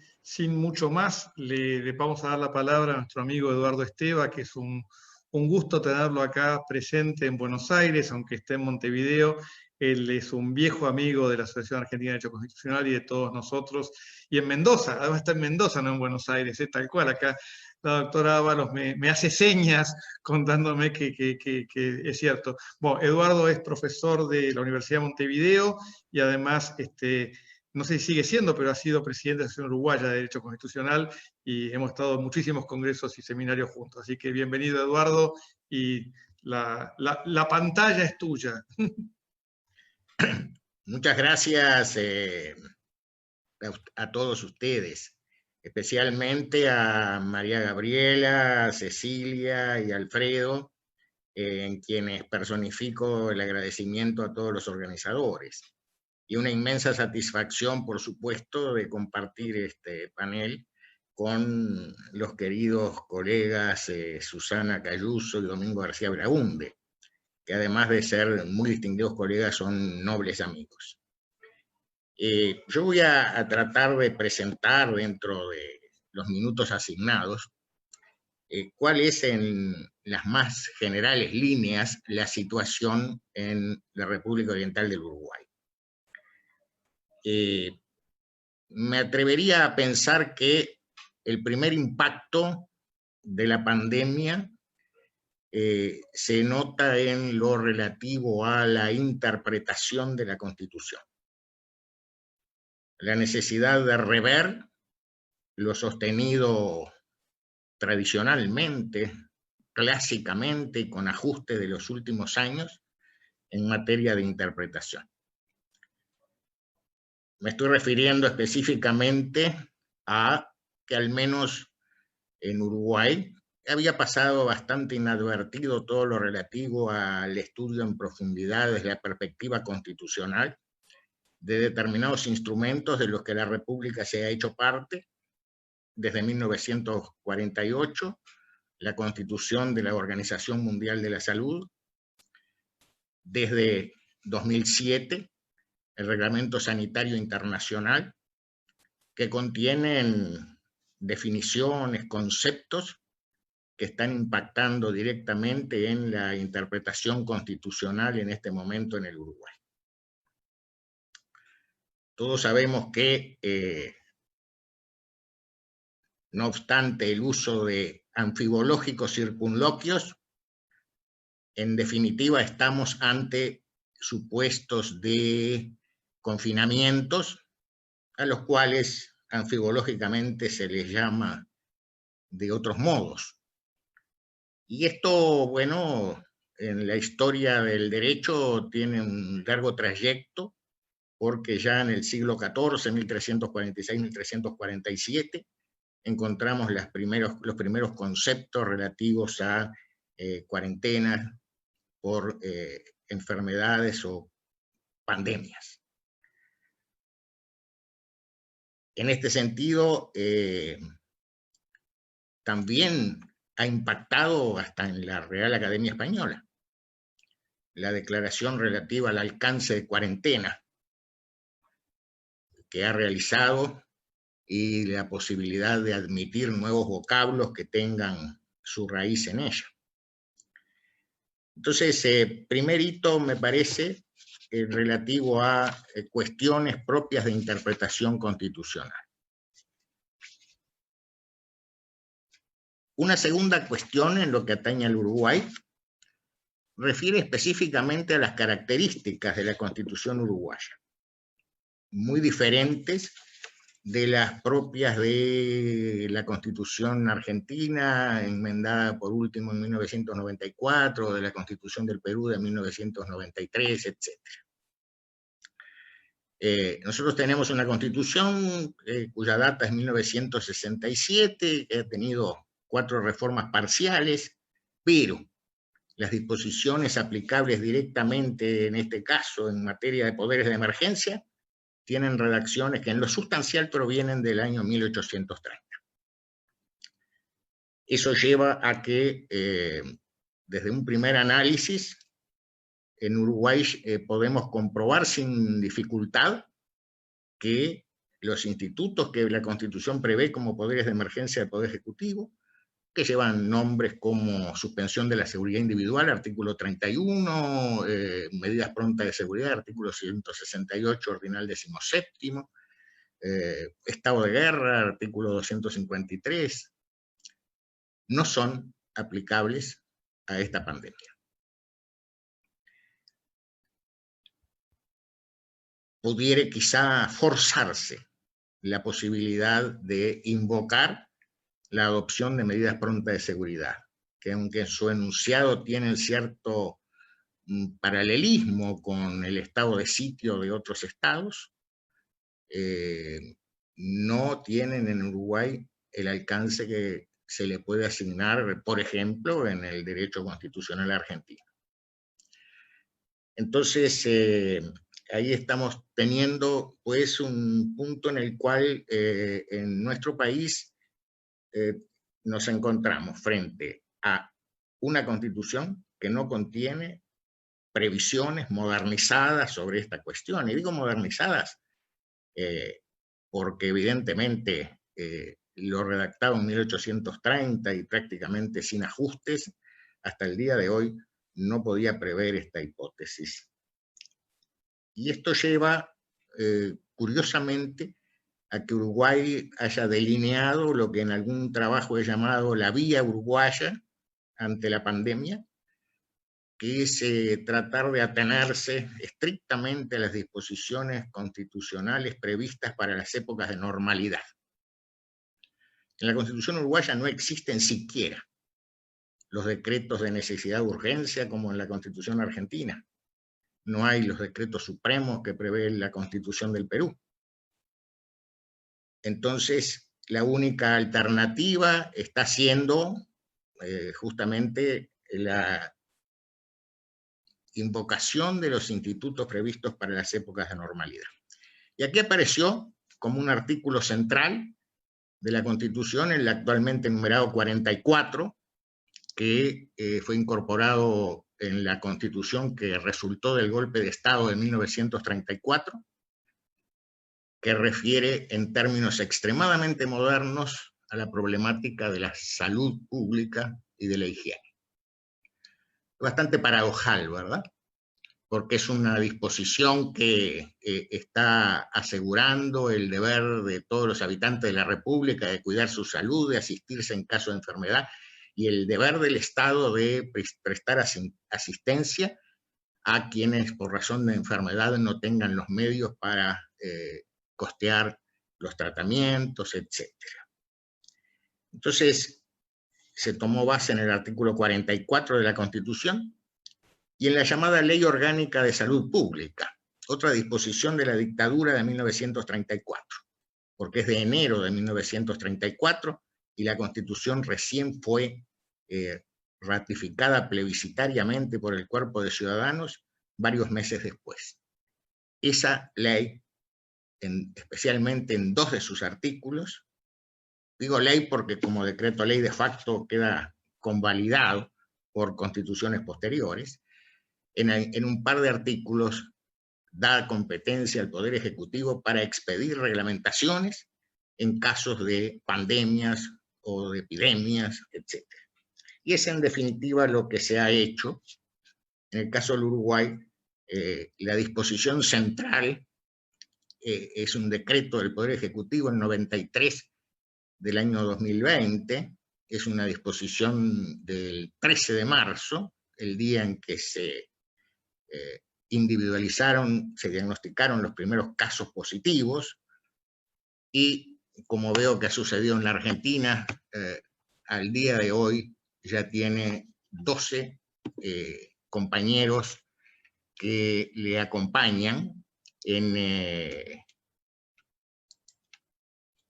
mucho más, le vamos a dar la palabra a nuestro amigo Eduardo Esteva, que es un gusto tenerlo acá presente en Buenos Aires, aunque esté en Montevideo. Él es un viejo amigo de la Asociación Argentina de Derecho Constitucional y de todos nosotros. Y en Mendoza, además está en Mendoza, no en Buenos Aires, tal cual. Acá la doctora Ábalos me hace señas contándome que es cierto. Bueno, Eduardo es profesor de la Universidad de Montevideo y además, no sé si sigue siendo, pero ha sido presidente de la Asociación Uruguaya de Derecho Constitucional y hemos estado en muchísimos congresos y seminarios juntos. Así que bienvenido, Eduardo, y la pantalla es tuya. Muchas gracias a todos ustedes, especialmente a María Gabriela, a Cecilia y a Alfredo, en quienes personifico el agradecimiento a todos los organizadores. Y una inmensa satisfacción, por supuesto, de compartir este panel con los queridos colegas Susana Cayuso y Domingo García Braunde, que además de ser muy distinguidos colegas, son nobles amigos. Yo voy a tratar de presentar dentro de los minutos asignados cuál es en las más generales líneas la situación en la República Oriental del Uruguay. Me atrevería a pensar que el primer impacto de la pandemia se nota en lo relativo a la interpretación de la Constitución. La necesidad de rever lo sostenido tradicionalmente, clásicamente y con ajustes de los últimos años en materia de interpretación. Me estoy refiriendo específicamente a que al menos en Uruguay había pasado bastante inadvertido todo lo relativo al estudio en profundidad desde la perspectiva constitucional de determinados instrumentos de los que la República se ha hecho parte desde 1948, la Constitución de la Organización Mundial de la Salud, desde 2007, el Reglamento Sanitario Internacional, que contienen definiciones, conceptos que están impactando directamente en la interpretación constitucional en este momento en el Uruguay. Todos sabemos que, no obstante el uso de anfibológicos circunloquios, en definitiva estamos ante supuestos de confinamientos a los cuales anfibológicamente se les llama de otros modos. Y esto, bueno, en la historia del derecho tiene un largo trayecto, porque ya en el siglo XIV, 1346-1347, encontramos los primeros conceptos relativos a cuarentenas por enfermedades o pandemias. En este sentido, también ha impactado hasta en la Real Academia Española la declaración relativa al alcance de cuarentena que ha realizado y la posibilidad de admitir nuevos vocablos que tengan su raíz en ella. Entonces, primer hito me parece relativo a cuestiones propias de interpretación constitucional. Una segunda cuestión en lo que atañe al Uruguay refiere específicamente a las características de la Constitución uruguaya, muy diferentes de las propias de la Constitución argentina, enmendada por último en 1994, de la Constitución del Perú de 1993, etc. Nosotros tenemos una Constitución cuya data es 1967, que ha tenido 4 reformas parciales, pero las disposiciones aplicables directamente, en este caso, en materia de poderes de emergencia, tienen redacciones que en lo sustancial provienen del año 1830. Eso lleva a que, desde un primer análisis, en Uruguay podemos comprobar sin dificultad que los institutos que la Constitución prevé como poderes de emergencia del Poder Ejecutivo, que llevan nombres como suspensión de la seguridad individual, artículo 31, medidas prontas de seguridad, artículo 168, ordinal 17, estado de guerra, artículo 253, no son aplicables a esta pandemia. Pudiera quizá forzarse la posibilidad de invocar la adopción de medidas prontas de seguridad, que aunque en su enunciado tienen cierto paralelismo con el estado de sitio de otros estados, no tienen en Uruguay el alcance que se le puede asignar, por ejemplo, en el derecho constitucional argentino. Entonces, ahí estamos teniendo pues un punto en el cual en nuestro país nos encontramos frente a una Constitución que no contiene previsiones modernizadas sobre esta cuestión. Y digo modernizadas porque evidentemente lo redactado en 1830 y prácticamente sin ajustes, hasta el día de hoy no podía prever esta hipótesis. Y esto lleva, curiosamente, a que Uruguay haya delineado lo que en algún trabajo he llamado la vía uruguaya ante la pandemia, que es tratar de atenerse estrictamente a las disposiciones constitucionales previstas para las épocas de normalidad. En la Constitución uruguaya no existen siquiera los decretos de necesidad de urgencia como en la Constitución argentina. No hay los decretos supremos que prevé la Constitución del Perú. Entonces, la única alternativa está siendo justamente la invocación de los institutos previstos para las épocas de normalidad. Y aquí apareció como un artículo central de la Constitución, el actualmente numerado 44, que fue incorporado en la Constitución que resultó del golpe de Estado de 1934, que refiere en términos extremadamente modernos a la problemática de la salud pública y de la higiene. Bastante paradojal, ¿verdad? Porque es una disposición que está asegurando el deber de todos los habitantes de la República de cuidar su salud, de asistirse en caso de enfermedad, y el deber del Estado de prestar asistencia a quienes por razón de enfermedad no tengan los medios para costear los tratamientos, etc. Entonces, se tomó base en el artículo 44 de la Constitución y en la llamada Ley Orgánica de Salud Pública, otra disposición de la dictadura de 1934, porque es de enero de 1934 y la Constitución recién fue ratificada plebiscitariamente por el Cuerpo de Ciudadanos varios meses después. Esa ley, especialmente en 2 de sus artículos, digo ley porque como decreto ley de facto queda convalidado por constituciones posteriores, en un par de artículos da competencia al Poder Ejecutivo para expedir reglamentaciones en casos de pandemias o de epidemias, etc. Y es en definitiva lo que se ha hecho. En el caso del Uruguay, la disposición central es un decreto del Poder Ejecutivo en 93 del año 2020, es una disposición del 13 de marzo, el día en que se individualizaron, se diagnosticaron los primeros casos positivos, y como veo que ha sucedido en la Argentina, al día de hoy ya tiene 12 compañeros que le acompañan en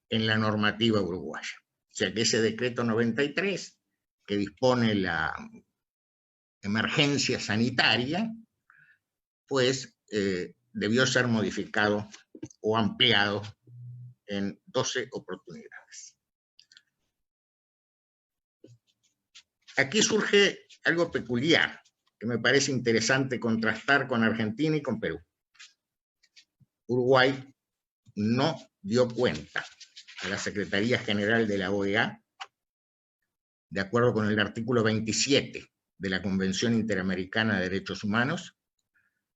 la normativa uruguaya. O sea que ese decreto 93, que dispone la emergencia sanitaria, pues debió ser modificado o ampliado en 12 oportunidades. Aquí surge algo peculiar que me parece interesante contrastar con Argentina y con Perú. Uruguay no dio cuenta a la Secretaría General de la OEA, de acuerdo con el artículo 27 de la Convención Interamericana de Derechos Humanos,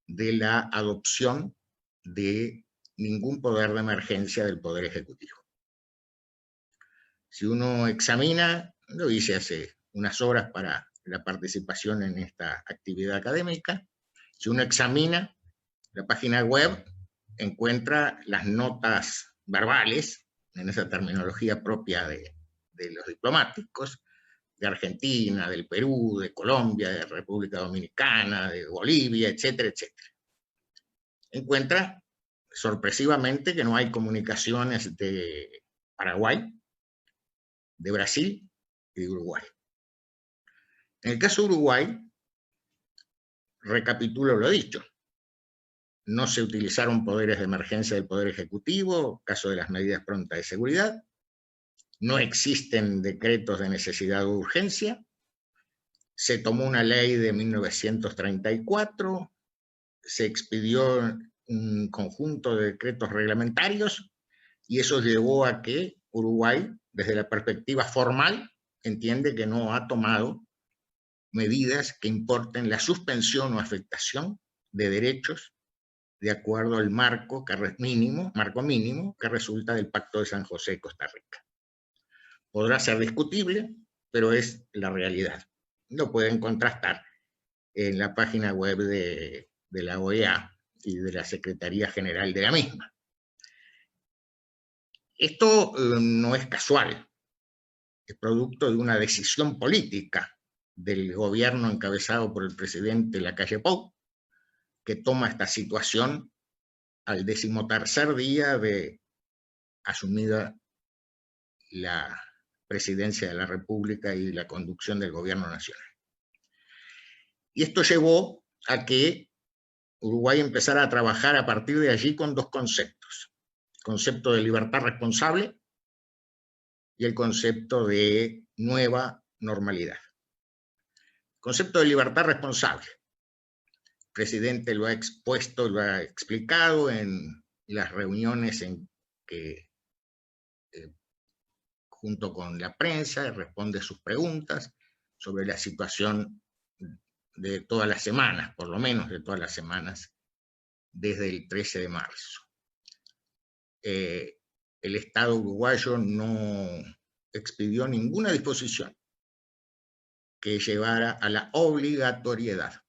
de la adopción de ningún poder de emergencia del Poder Ejecutivo. Si uno examina, lo hice hace unas horas para la participación en esta actividad académica, si uno examina la página web, encuentra las notas verbales, en esa terminología propia de los diplomáticos, de Argentina, del Perú, de Colombia, de República Dominicana, de Bolivia, etcétera, etcétera. Encuentra sorpresivamente que no hay comunicaciones de Paraguay, de Brasil y de Uruguay. En el caso de Uruguay, recapitulo lo dicho, no se utilizaron poderes de emergencia del Poder Ejecutivo, caso de las medidas prontas de seguridad, no existen decretos de necesidad o urgencia, se tomó una ley de 1934, se expidió un conjunto de decretos reglamentarios y eso llevó a que Uruguay, desde la perspectiva formal, entiende que no ha tomado medidas que importen la suspensión o afectación de derechos de acuerdo al marco mínimo que resulta del Pacto de San José de Costa Rica. Podrá ser discutible, pero es la realidad. Lo pueden contrastar en la página web de la OEA y de la Secretaría General de la misma. Esto no es casual, es producto de una decisión política del gobierno encabezado por el presidente Lacalle Pou, que toma esta situación al 13º día de asumida la presidencia de la República y la conducción del gobierno nacional. Y esto llevó a que Uruguay empezara a trabajar a partir de allí con dos conceptos: el concepto de libertad responsable y el concepto de nueva normalidad. El concepto de libertad responsable, el presidente lo ha expuesto, lo ha explicado en las reuniones en que junto con la prensa responde sus preguntas sobre la situación de todas las semanas, por lo menos de todas las semanas, desde el 13 de marzo. El Estado uruguayo no expidió ninguna disposición que llevara a la obligatoriedad.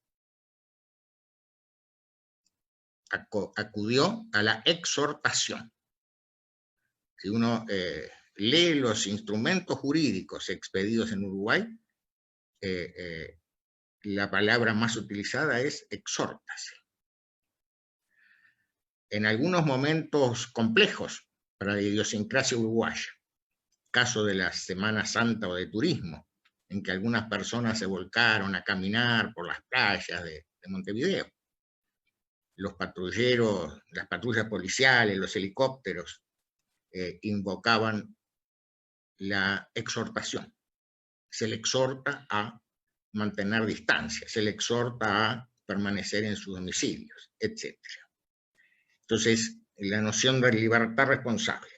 Acudió a la exhortación. Si uno lee los instrumentos jurídicos expedidos en Uruguay, la palabra más utilizada es exhórtase. En algunos momentos complejos para la idiosincrasia uruguaya, caso de la Semana Santa o de turismo, en que algunas personas se volcaron a caminar por las playas de Montevideo, los patrulleros, las patrullas policiales, los helicópteros invocaban la exhortación. Se le exhorta a mantener distancia, se le exhorta a permanecer en sus domicilios, etc. Entonces, la noción de libertad responsable.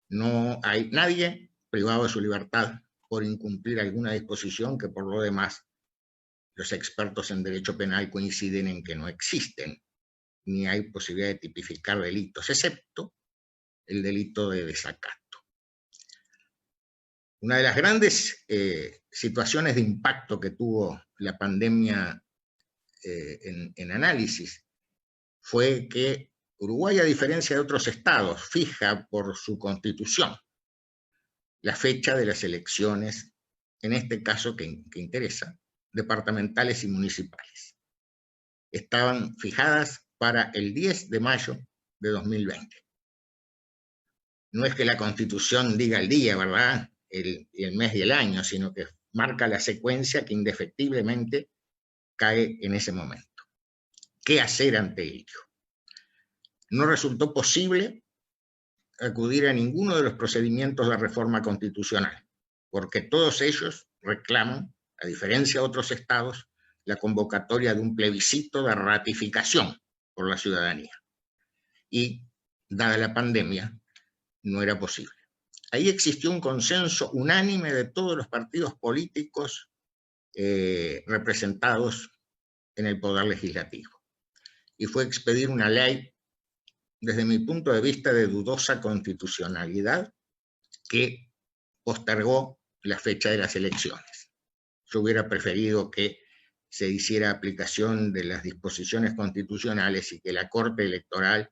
No hay nadie privado de su libertad por incumplir alguna disposición que, por lo demás, los expertos en derecho penal coinciden en que no existen, ni hay posibilidad de tipificar delitos, excepto el delito de desacato. Una de las grandes situaciones de impacto que tuvo la pandemia en análisis fue que Uruguay, a diferencia de otros estados, fija por su constitución la fecha de las elecciones, en este caso que interesa, departamentales y municipales. Estaban fijadas para el 10 de mayo de 2020. No es que la Constitución diga el día, ¿verdad?, el mes y el año, sino que marca la secuencia que indefectiblemente cae en ese momento. ¿Qué hacer ante ello? No resultó posible acudir a ninguno de los procedimientos de reforma constitucional, porque todos ellos reclaman, a diferencia de otros estados, la convocatoria de un plebiscito de ratificación por la ciudadanía. Y, dada la pandemia, no era posible. Ahí existió un consenso unánime de todos los partidos políticos representados en el Poder Legislativo. Y fue expedir una ley, desde mi punto de vista, de dudosa constitucionalidad, que postergó la fecha de las elecciones. Yo hubiera preferido que se hiciera aplicación de las disposiciones constitucionales y que la Corte Electoral,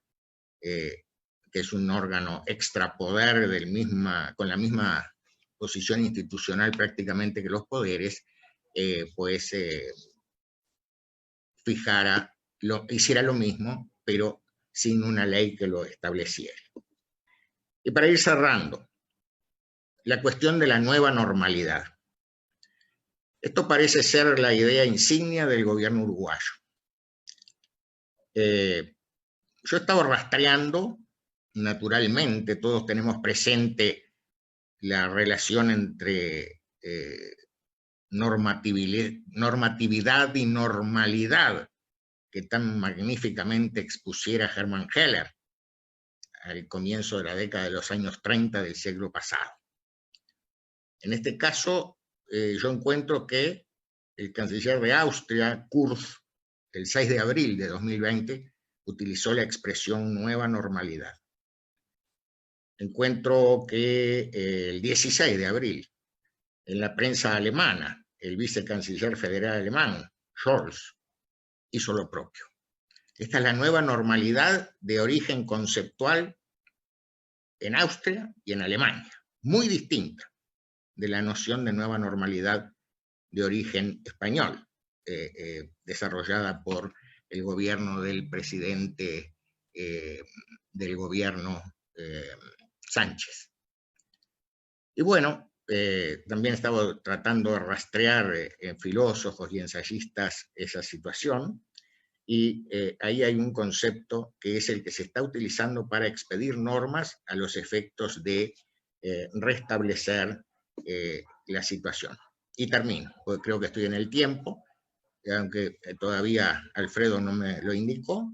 que es un órgano extrapoder con la misma posición institucional prácticamente que los poderes, hiciera lo mismo, pero sin una ley que lo estableciera. Y para ir cerrando, la cuestión de la nueva normalidad. Esto parece ser la idea insignia del gobierno uruguayo. Yo he estado rastreando, naturalmente, todos tenemos presente la relación entre normatividad y normalidad que tan magníficamente expusiera Hermann Heller al comienzo de la década de los años 30 del siglo pasado. En este caso, yo encuentro que el canciller de Austria, Kurz, el 6 de abril de 2020, utilizó la expresión nueva normalidad. Encuentro que el 16 de abril, en la prensa alemana, el vicecanciller federal alemán, Scholz, hizo lo propio. Esta es la nueva normalidad de origen conceptual en Austria y en Alemania, muy distinta de la noción de nueva normalidad de origen español, desarrollada por el gobierno del presidente del gobierno Sánchez. Y bueno, también estaba tratando de rastrear en filósofos y ensayistas esa situación, y ahí hay un concepto que es el que se está utilizando para expedir normas a los efectos de restablecer la situación. Y termino, porque creo que estoy en el tiempo, aunque todavía Alfredo no me lo indicó.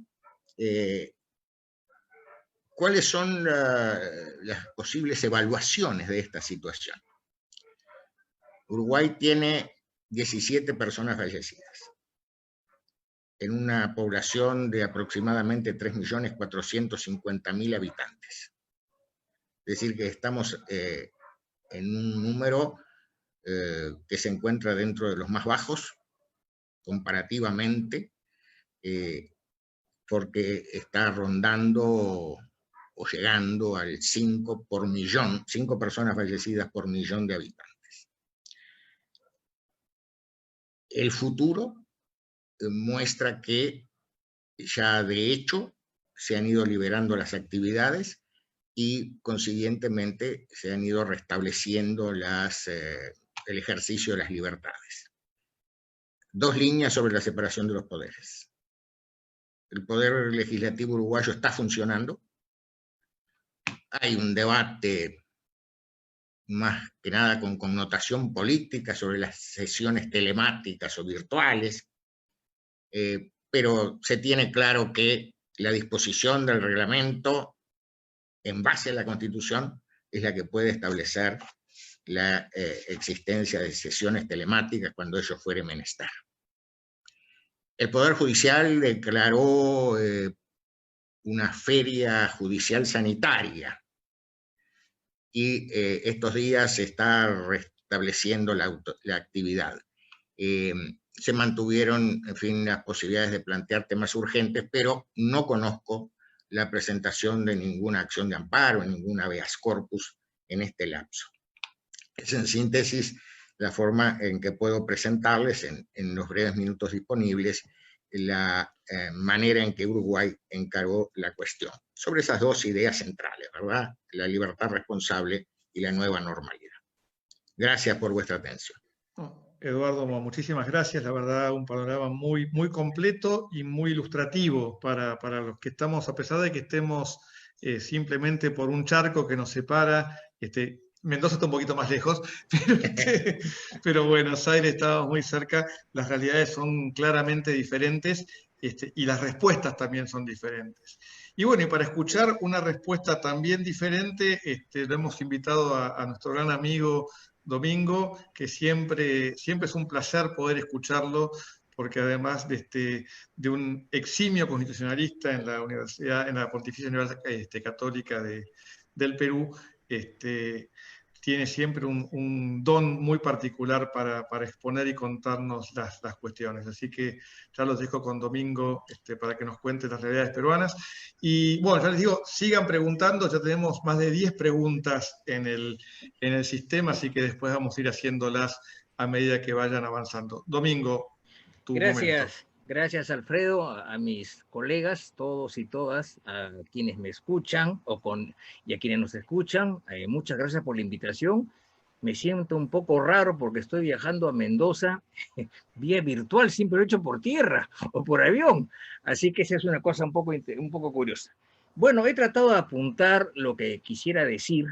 ¿Cuáles son las posibles evaluaciones de esta situación? Uruguay tiene 17 personas fallecidas en una población de aproximadamente 3.450.000 habitantes. Es decir, que estamos en un número que se encuentra dentro de los más bajos comparativamente, porque está rondando o llegando al 5 por millón, 5 personas fallecidas por millón de habitantes. El futuro muestra que ya de hecho se han ido liberando las actividades y consiguientemente se han ido restableciendo el ejercicio de las libertades. 2 líneas sobre la separación de los poderes. El poder legislativo uruguayo está funcionando. Hay un debate más que nada con connotación política sobre las sesiones telemáticas o virtuales, pero se tiene claro que la disposición del reglamento en base a la Constitución es la que puede establecer la existencia de sesiones telemáticas cuando ello fuere menester. El Poder Judicial declaró una feria judicial sanitaria y estos días se está restableciendo la actividad. Se mantuvieron, en fin, las posibilidades de plantear temas urgentes, pero no conozco la presentación de ninguna acción de amparo, ninguna habeas corpus en este lapso. Es en síntesis la forma en que puedo presentarles en los breves minutos disponibles la manera en que Uruguay encaró la cuestión, sobre esas 2 ideas centrales, ¿verdad? La libertad responsable y la nueva normalidad. Gracias por vuestra atención. Eduardo, muchísimas gracias. La verdad, un panorama muy, muy completo y muy ilustrativo para los que estamos, a pesar de que estemos simplemente por un charco que nos separa. Mendoza está un poquito más lejos, pero Buenos Aires estaba muy cerca. Las realidades son claramente diferentes y las respuestas también son diferentes. Y bueno, y para escuchar una respuesta también diferente, lo hemos invitado a nuestro gran amigo Domingo, que siempre es un placer poder escucharlo, porque además de un eximio constitucionalista en la universidad, en la Pontificia Universidad Católica del Perú, tiene siempre un don muy particular para exponer y contarnos las cuestiones. Así que ya los dejo con Domingo para que nos cuente las realidades peruanas. Y bueno, ya les digo, sigan preguntando, ya tenemos más de 10 preguntas en el sistema, así que después vamos a ir haciéndolas a medida que vayan avanzando. Domingo, tu momento. Gracias, Alfredo, a mis colegas, todos y todas, a quienes me escuchan y a quienes nos escuchan. Muchas gracias por la invitación. Me siento un poco raro porque estoy viajando a Mendoza vía virtual, siempre lo he hecho por tierra o por avión. Así que esa es una cosa un poco curiosa. Bueno, he tratado de apuntar lo que quisiera decir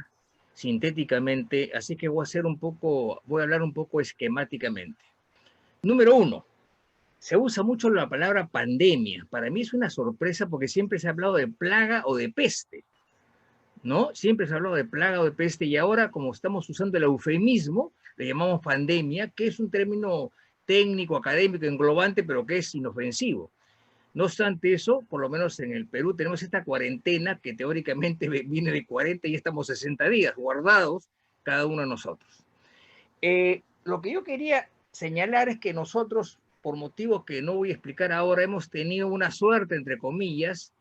sintéticamente, así que voy a hablar un poco esquemáticamente. Número 1. Se usa mucho la palabra pandemia. Para mí es una sorpresa porque siempre se ha hablado de plaga o de peste. ¿no? Siempre se ha hablado de plaga o de peste y ahora, como estamos usando el eufemismo, le llamamos pandemia, que es un término técnico, académico, englobante, pero que es inofensivo. No obstante eso, por lo menos en el Perú tenemos esta cuarentena que teóricamente viene de 40 y estamos 60 días guardados cada uno de nosotros. Lo que yo quería señalar es que nosotros, por motivos que no voy a explicar ahora, hemos tenido una suerte, entre comillas,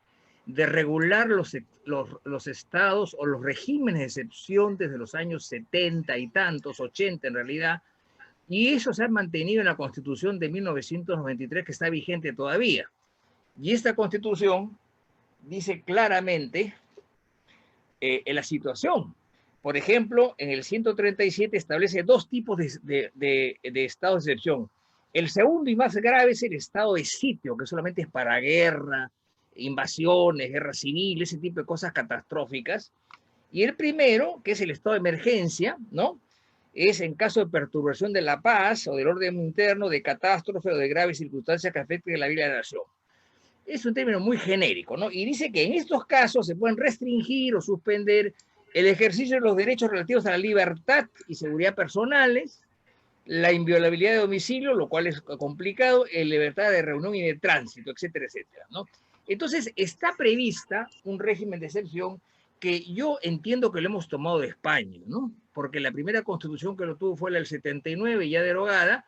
de regular los estados o los regímenes de excepción desde los años 70 y tantos, 80 en realidad, y eso se ha mantenido en la Constitución de 1993 que está vigente todavía. Y esta Constitución dice claramente en la situación. Por ejemplo, en el 137 establece dos tipos de estados de excepción. El segundo y más grave es el estado de sitio, que solamente es para guerra, invasiones, guerra civil, ese tipo de cosas catastróficas. Y el primero, que es el estado de emergencia, ¿no? Es en caso de perturbación de la paz o del orden interno, de catástrofe o de graves circunstancias que afecten la vida de la nación. Es un término muy genérico, ¿no? Y dice que en estos casos se pueden restringir o suspender el ejercicio de los derechos relativos a la libertad y seguridad personales, la inviolabilidad de domicilio, lo cual es complicado, la libertad de reunión y de tránsito, etcétera, etcétera, ¿no? Entonces, está prevista un régimen de excepción que yo entiendo que lo hemos tomado de España, ¿no? Porque la primera constitución que lo tuvo fue la del 79, ya derogada,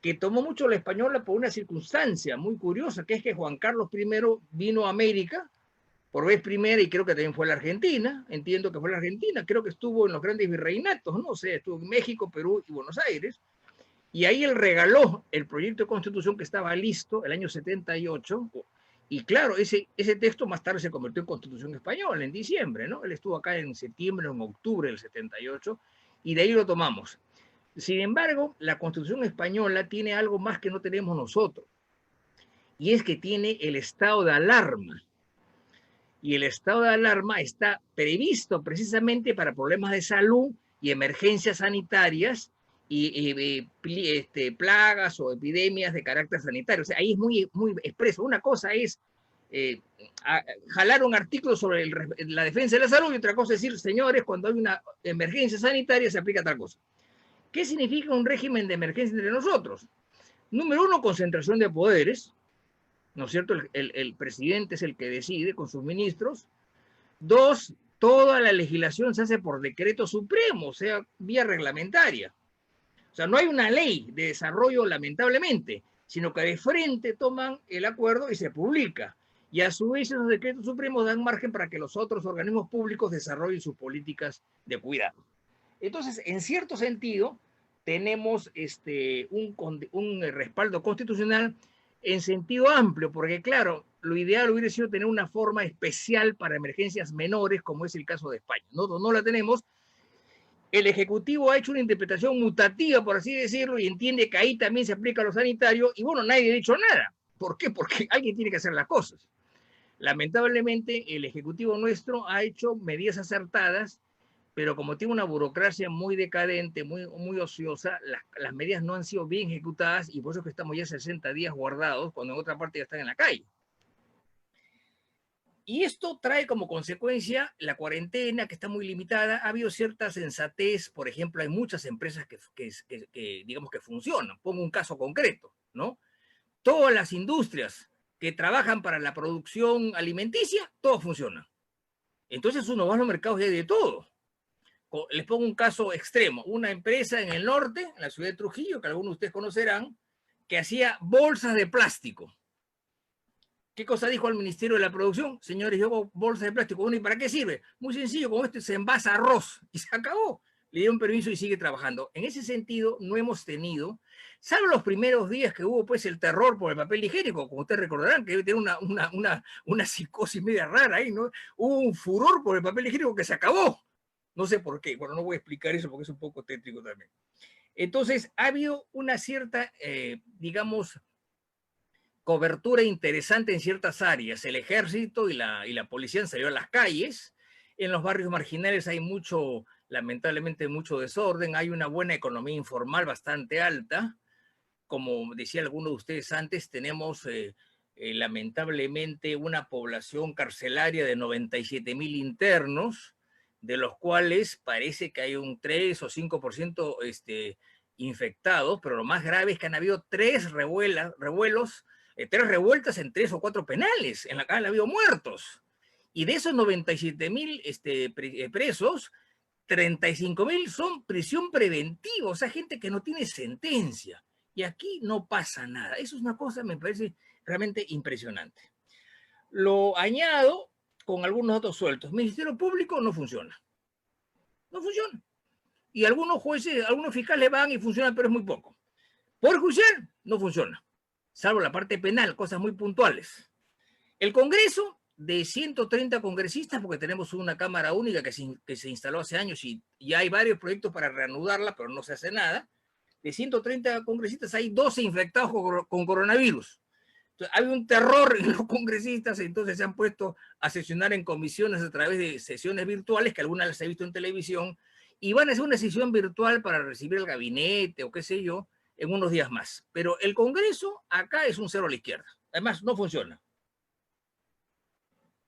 que tomó mucho la española por una circunstancia muy curiosa, que es que Juan Carlos I vino a América por vez primera, y creo que también fue la Argentina, entiendo que fue la Argentina, creo que estuvo en los grandes virreinatos, no sé, estuvo en México, Perú y Buenos Aires, y ahí él regaló el proyecto de constitución que estaba listo el año 78, y claro, ese texto más tarde se convirtió en Constitución Española, en diciembre, ¿no? Él estuvo acá en septiembre o en octubre del 78, y de ahí lo tomamos. Sin embargo, la Constitución Española tiene algo más que no tenemos nosotros, y es que tiene el estado de alarma. Y el estado de alarma está previsto precisamente para problemas de salud y emergencias sanitarias y plagas o epidemias de carácter sanitario. O sea, ahí es muy expreso. Una cosa es jalar un artículo sobre la defensa de la salud y otra cosa es decir, señores, cuando hay una emergencia sanitaria se aplica tal cosa. ¿Qué significa un régimen de emergencia entre nosotros? Número uno, concentración de poderes, ¿no es cierto? El presidente es el que decide con sus ministros. Dos, toda la legislación se hace por decreto supremo, o sea, vía reglamentaria. O sea, no hay una ley de desarrollo, lamentablemente, sino que de frente toman el acuerdo y se publica. Y a su vez esos decretos supremos dan margen para que los otros organismos públicos desarrollen sus políticas de cuidado. Entonces, en cierto sentido, tenemos un respaldo constitucional en sentido amplio, porque claro, lo ideal hubiera sido tener una forma especial para emergencias menores, como es el caso de España. No la tenemos. El Ejecutivo ha hecho una interpretación mutativa, por así decirlo, y entiende que ahí también se aplica a lo sanitario, y bueno, nadie ha dicho nada. ¿Por qué? Porque alguien tiene que hacer las cosas. Lamentablemente, el Ejecutivo nuestro ha hecho medidas acertadas, pero como tiene una burocracia muy decadente, muy ociosa, las medidas no han sido bien ejecutadas y por eso es que estamos ya 60 días guardados, cuando en otra parte ya están en la calle. Y esto trae como consecuencia la cuarentena, que está muy limitada. Ha habido cierta sensatez, por ejemplo, hay muchas empresas que digamos que funcionan. Pongo un caso concreto, ¿no? Todas las industrias que trabajan para la producción alimenticia, todo funciona. Entonces uno va a los mercados y hay de todo. Les pongo un caso extremo. Una empresa en el norte, en la ciudad de Trujillo, que algunos de ustedes conocerán, que hacía bolsas de plástico. ¿Qué cosa dijo al Ministerio de la Producción? Señores, yo hago bolsas de plástico. Bueno, ¿y para qué sirve? Muy sencillo, con esto se envasa arroz. Y se acabó. Le dieron permiso y sigue trabajando. En ese sentido, no hemos tenido, salvo los primeros días que hubo pues el terror por el papel higiénico, como ustedes recordarán, que tiene una psicosis media rara ahí, ¿no? Hubo un furor por el papel higiénico que se acabó. No sé por qué. Bueno, no voy a explicar eso porque es un poco tétrico también. Entonces, ha habido una cierta, digamos, cobertura interesante en ciertas áreas. El ejército y la policía han salido a las calles. En los barrios marginales hay lamentablemente mucho desorden. Hay una buena economía informal bastante alta. Como decía alguno de ustedes antes, tenemos lamentablemente una población carcelaria de 97.000 internos, de los cuales parece que hay un 3 o 5% infectados, pero lo más grave es que han habido 3 revueltas en 3 o 4 penales, en la que han habido muertos. Y de esos 97.000 presos, 35.000 son prisión preventiva, o sea, gente que no tiene sentencia. Y aquí no pasa nada. Eso es una cosa, me parece realmente impresionante. Lo añado con algunos datos sueltos. Ministerio Público no funciona. No funciona. Y algunos jueces, algunos fiscales van y funcionan, pero es muy poco. Poder Judicial no funciona, salvo la parte penal, cosas muy puntuales. El Congreso, de 130 congresistas, porque tenemos una Cámara Única que se instaló hace años y ya hay varios proyectos para reanudarla, pero no se hace nada. De 130 congresistas hay 12 infectados con coronavirus. Entonces, hay un terror en los congresistas, entonces se han puesto a sesionar en comisiones a través de sesiones virtuales, que algunas las he visto en televisión, y van a hacer una sesión virtual para recibir el gabinete o qué sé yo, en unos días más. Pero el Congreso acá es un cero a la izquierda. Además, no funciona.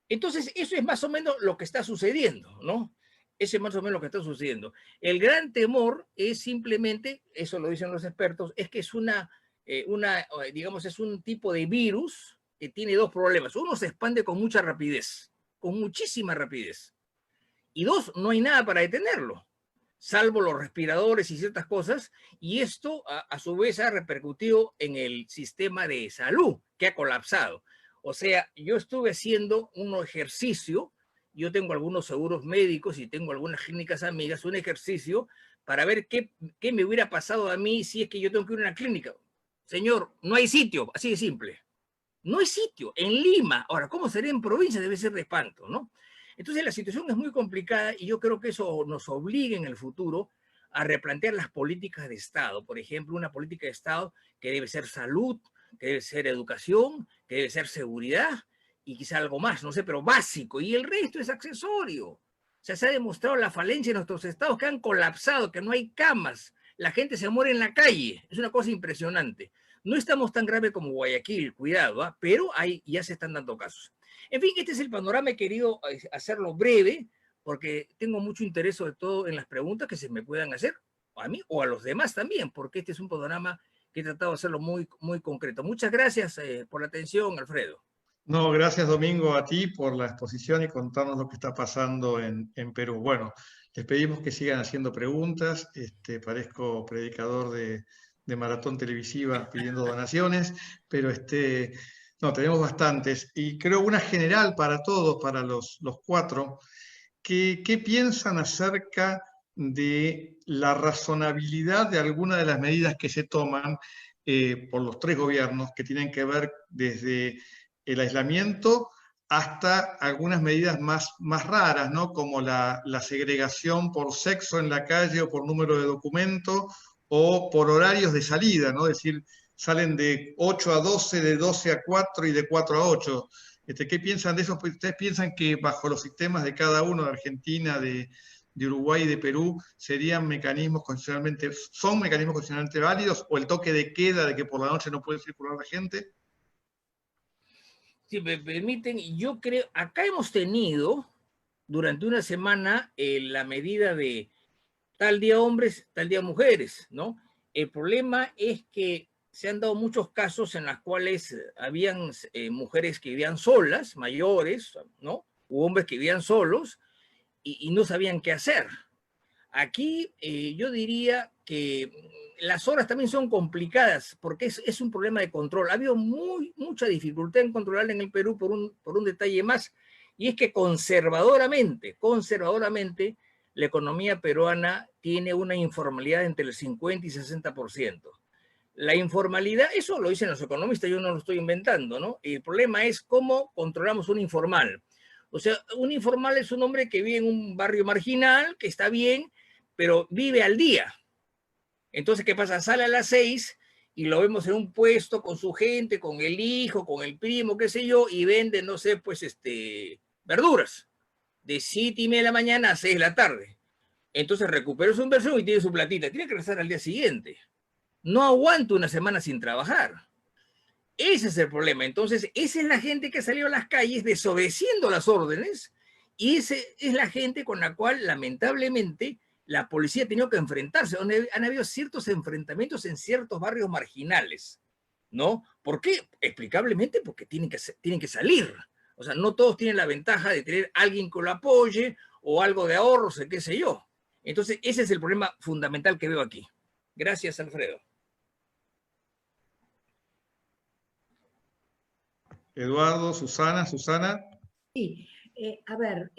Entonces, eso es más o menos lo que está sucediendo, ¿no? Eso es más o menos lo que está sucediendo. El gran temor es simplemente, eso lo dicen los expertos, es que es digamos, es un tipo de virus que tiene 2 problemas. Uno, se expande con mucha rapidez, con muchísima rapidez. Y 2, no hay nada para detenerlo, salvo los respiradores y ciertas cosas, y esto a su vez ha repercutido en el sistema de salud, que ha colapsado. O sea, yo estuve haciendo un ejercicio, yo tengo algunos seguros médicos y tengo algunas clínicas amigas, un ejercicio para ver qué me hubiera pasado a mí si es que yo tengo que ir a una clínica. Señor, no hay sitio, así de simple. No hay sitio, en Lima. Ahora, ¿cómo sería en provincia? Debe ser de espanto, ¿no? Entonces la situación es muy complicada y yo creo que eso nos obliga en el futuro a replantear las políticas de Estado. Por ejemplo, una política de Estado que debe ser salud, que debe ser educación, que debe ser seguridad y quizá algo más, no sé, pero básico. Y el resto es accesorio. O sea, se ha demostrado la falencia de nuestros estados que han colapsado, que no hay camas. La gente se muere en la calle. Es una cosa impresionante. No estamos tan grave como Guayaquil, cuidado, pero ya se están dando casos. En fin, este es el panorama. He querido hacerlo breve porque tengo mucho interés sobre todo en las preguntas que se me puedan hacer a mí o a los demás también, porque este es un panorama que he tratado de hacerlo muy, muy concreto. Muchas gracias por la atención, Alfredo. No, gracias Domingo a ti por la exposición y contarnos lo que está pasando en Perú. Bueno, les pedimos que sigan haciendo preguntas. Parezco predicador de maratón televisiva pidiendo donaciones, pero no, tenemos bastantes. Y creo una general para todos, para los 4, ¿qué piensan acerca de la razonabilidad de algunas de las medidas que se toman por los 3 gobiernos, que tienen que ver desde el aislamiento hasta algunas medidas más raras, ¿no? Como la segregación por sexo en la calle o por número de documento o por horarios de salida, ¿no? Es decir, salen de 8 a 12, de 12 a 4 y de 4 a 8. ¿Qué piensan de eso? ¿Ustedes piensan que bajo los sistemas de cada uno, de Argentina, de Uruguay y de Perú, son mecanismos constitucionalmente válidos, o el toque de queda de que por la noche no puede circular la gente? Si me permiten, yo creo, acá hemos tenido durante una semana la medida de tal día hombres, tal día mujeres, ¿no? El problema es que se han dado muchos casos en los cuales habían mujeres que vivían solas, mayores, ¿no? U hombres que vivían solos y no sabían qué hacer. Aquí yo diría que las horas también son complicadas porque es un problema de control. Ha habido mucha dificultad en controlar en el Perú por un detalle más, y es que conservadoramente, la economía peruana tiene una informalidad entre el 50 y 60%. La informalidad, eso lo dicen los economistas, yo no lo estoy inventando, ¿no? Y el problema es cómo controlamos un informal. O sea, un informal es un hombre que vive en un barrio marginal, que está bien, pero vive al día. Entonces, ¿qué pasa? Sale a las 6 y lo vemos en un puesto con su gente, con el hijo, con el primo, qué sé yo, y vende, no sé, pues, verduras, de 7:30 de la mañana a 6 de la tarde. Entonces recupera su inversión y tiene su platita. Tiene que regresar al día siguiente. No aguanta una semana sin trabajar. Ese es el problema. Entonces, esa es la gente que salió a las calles desobedeciendo las órdenes Y esa es la gente con la cual, lamentablemente, la policía ha tenido que enfrentarse, donde han habido ciertos enfrentamientos en ciertos barrios marginales, ¿no? ¿Por qué? Explicablemente porque tienen que salir. O sea, no todos tienen la ventaja de tener alguien que lo apoye o algo de ahorros, qué sé yo. Entonces, ese es el problema fundamental que veo aquí. Gracias, Alfredo. Eduardo, Susana. Sí, a ver,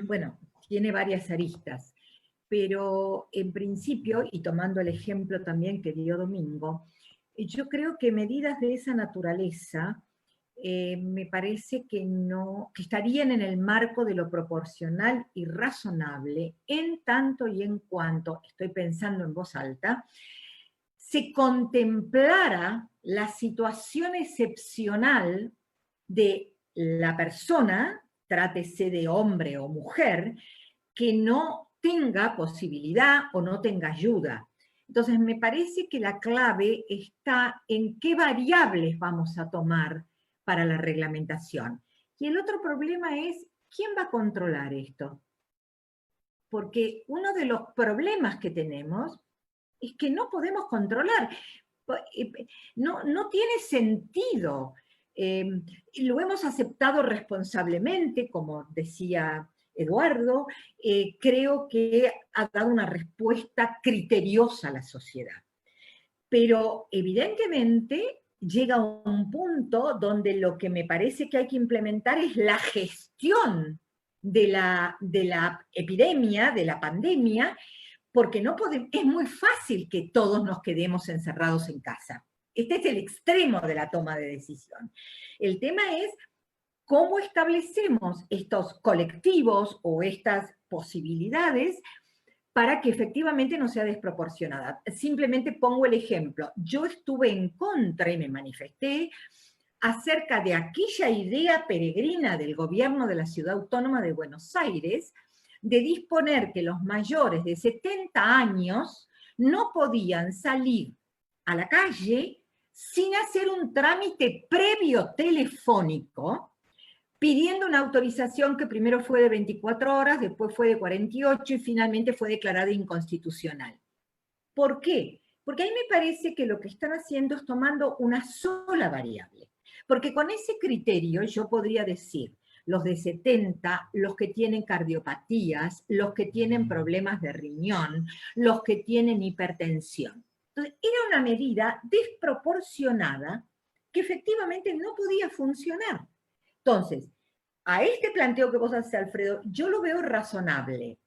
bueno, tiene varias aristas, pero en principio, y tomando el ejemplo también que dio Domingo, yo creo que medidas de esa naturaleza me parece que no, que estarían en el marco de lo proporcional y razonable, en tanto y en cuanto, estoy pensando en voz alta, se contemplara la situación excepcional de la persona, trátese de hombre o mujer, que no tenga posibilidad o no tenga ayuda. Entonces, me parece que la clave está en qué variables vamos a tomar para la reglamentación. Y el otro problema es, ¿quién va a controlar esto? Porque uno de los problemas que tenemos es que no podemos controlar. No tiene sentido. Lo hemos aceptado responsablemente, como decía Eduardo, creo que ha dado una respuesta criteriosa a la sociedad. Pero evidentemente llega un punto donde lo que me parece que hay que implementar es la gestión de la epidemia, de la pandemia, porque no podemos, es muy fácil que todos nos quedemos encerrados en casa. Este es el extremo de la toma de decisión. El tema es cómo establecemos estos colectivos o estas posibilidades para que efectivamente no sea desproporcionada. Simplemente pongo el ejemplo. Yo estuve en contra y me manifesté acerca de aquella idea peregrina del gobierno de la Ciudad Autónoma de Buenos Aires de disponer que los mayores de 70 años no podían salir a la calle sin hacer un trámite previo telefónico, pidiendo una autorización que primero fue de 24 horas, después fue de 48 y finalmente fue declarada inconstitucional. ¿Por qué? Porque a mí me parece que lo que están haciendo es tomando una sola variable. Porque con ese criterio yo podría decir, los de 70, los que tienen cardiopatías, los que tienen problemas de riñón, los que tienen hipertensión. Entonces, era una medida desproporcionada que efectivamente no podía funcionar. Entonces, a este planteo que vos haces, Alfredo, yo lo veo razonable,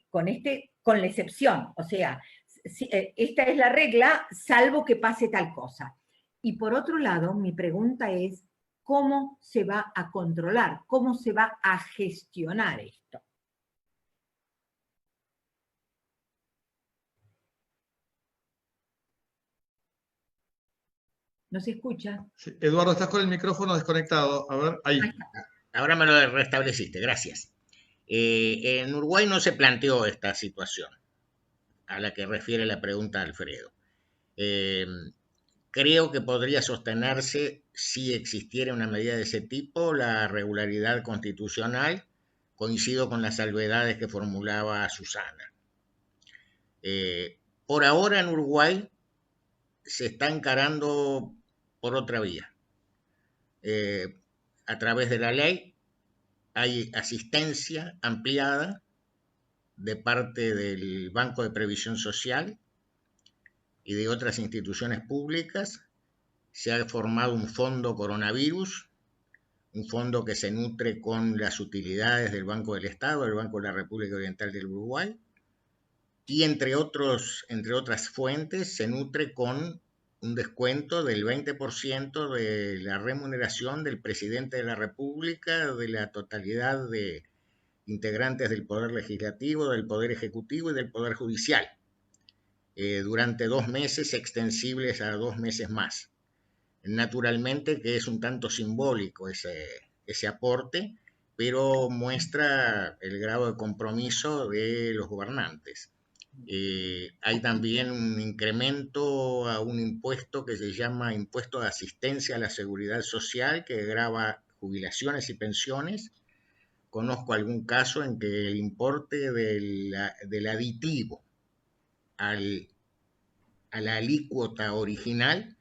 con la excepción, o sea, esta es la regla, salvo que pase tal cosa. Y por otro lado, mi pregunta es, ¿cómo se va a controlar? ¿Cómo se va a gestionar esto? ¿No se escucha? Sí. Eduardo, estás con el micrófono desconectado. A ver, ahí. Ahora me lo restableciste, gracias. En Uruguay no se planteó esta situación a la que refiere la pregunta de Alfredo. Creo que podría sostenerse, si existiera una medida de ese tipo, la regularidad constitucional. Coincido con las salvedades que formulaba Susana. Por ahora en Uruguay se está encarando por otra vía. A través de la ley hay asistencia ampliada de parte del Banco de Previsión Social y de otras instituciones públicas. Se ha formado un fondo coronavirus, un fondo que se nutre con las utilidades del Banco del Estado, del Banco de la República Oriental del Uruguay, y entre otras fuentes se nutre con un descuento del 20% de la remuneración del presidente de la República, de la totalidad de integrantes del Poder Legislativo, del Poder Ejecutivo y del Poder Judicial, durante 2 meses, extensibles a 2 meses más. Naturalmente que es un tanto simbólico ese aporte, pero muestra el grado de compromiso de los gobernantes. Hay también un incremento a un impuesto que se llama Impuesto de Asistencia a la Seguridad Social, que grava jubilaciones y pensiones conozco algún caso en que el importe del aditivo a la alícuota original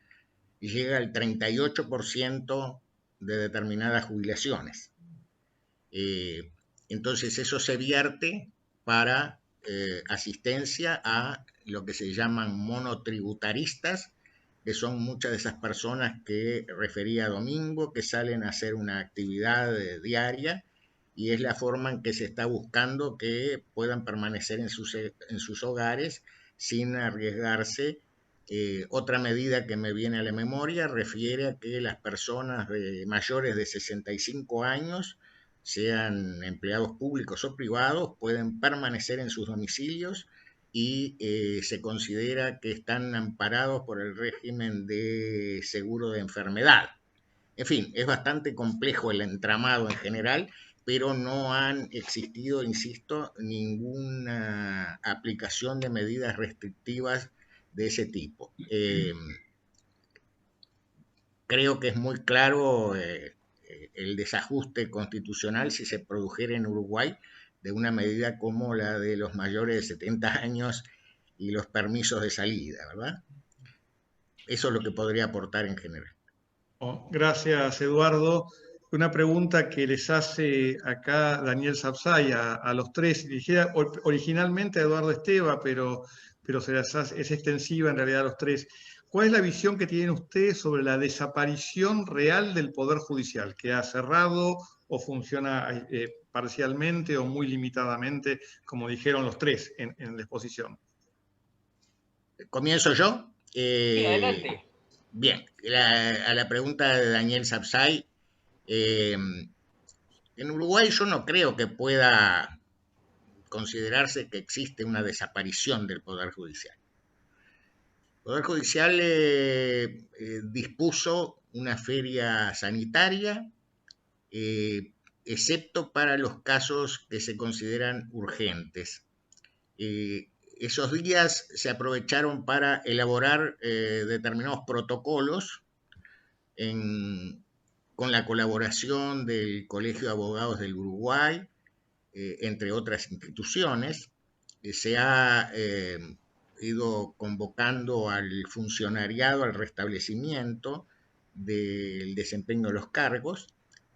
llega al 38% de determinadas jubilaciones. Entonces eso se vierte para asistencia a lo que se llaman monotributaristas, que son muchas de esas personas que refería Domingo, que salen a hacer una actividad diaria, y es la forma en que se está buscando que puedan permanecer en sus hogares sin arriesgarse. Otra medida que me viene a la memoria refiere a que las personas mayores de 65 años, sean empleados públicos o privados, pueden permanecer en sus domicilios y se considera que están amparados por el régimen de seguro de enfermedad. En fin, es bastante complejo el entramado en general, pero no han existido, insisto, ninguna aplicación de medidas restrictivas de ese tipo. Creo que es muy claro el desajuste constitucional si se produjera en Uruguay de una medida como la de los mayores de 70 años y los permisos de salida, ¿verdad? Eso es lo que podría aportar en general. Oh, gracias, Eduardo. Una pregunta que les hace acá Daniel Sapsay a los tres, dirigida originalmente a Eduardo Esteva, pero es extensiva en realidad a los tres. ¿Cuál es la visión que tienen ustedes sobre la desaparición real del Poder Judicial, que ha cerrado o funciona parcialmente o muy limitadamente, como dijeron los tres en la exposición? ¿Comienzo yo? Sí, adelante. Bien, a la pregunta de Daniel Sapsay, en Uruguay yo no creo que pueda considerarse que existe una desaparición del Poder Judicial. El Poder Judicial dispuso una feria sanitaria, excepto para los casos que se consideran urgentes. Esos días se aprovecharon para elaborar determinados protocolos con la colaboración del Colegio de Abogados del Uruguay, entre otras instituciones. Se ha ido convocando al funcionariado al restablecimiento del desempeño de los cargos.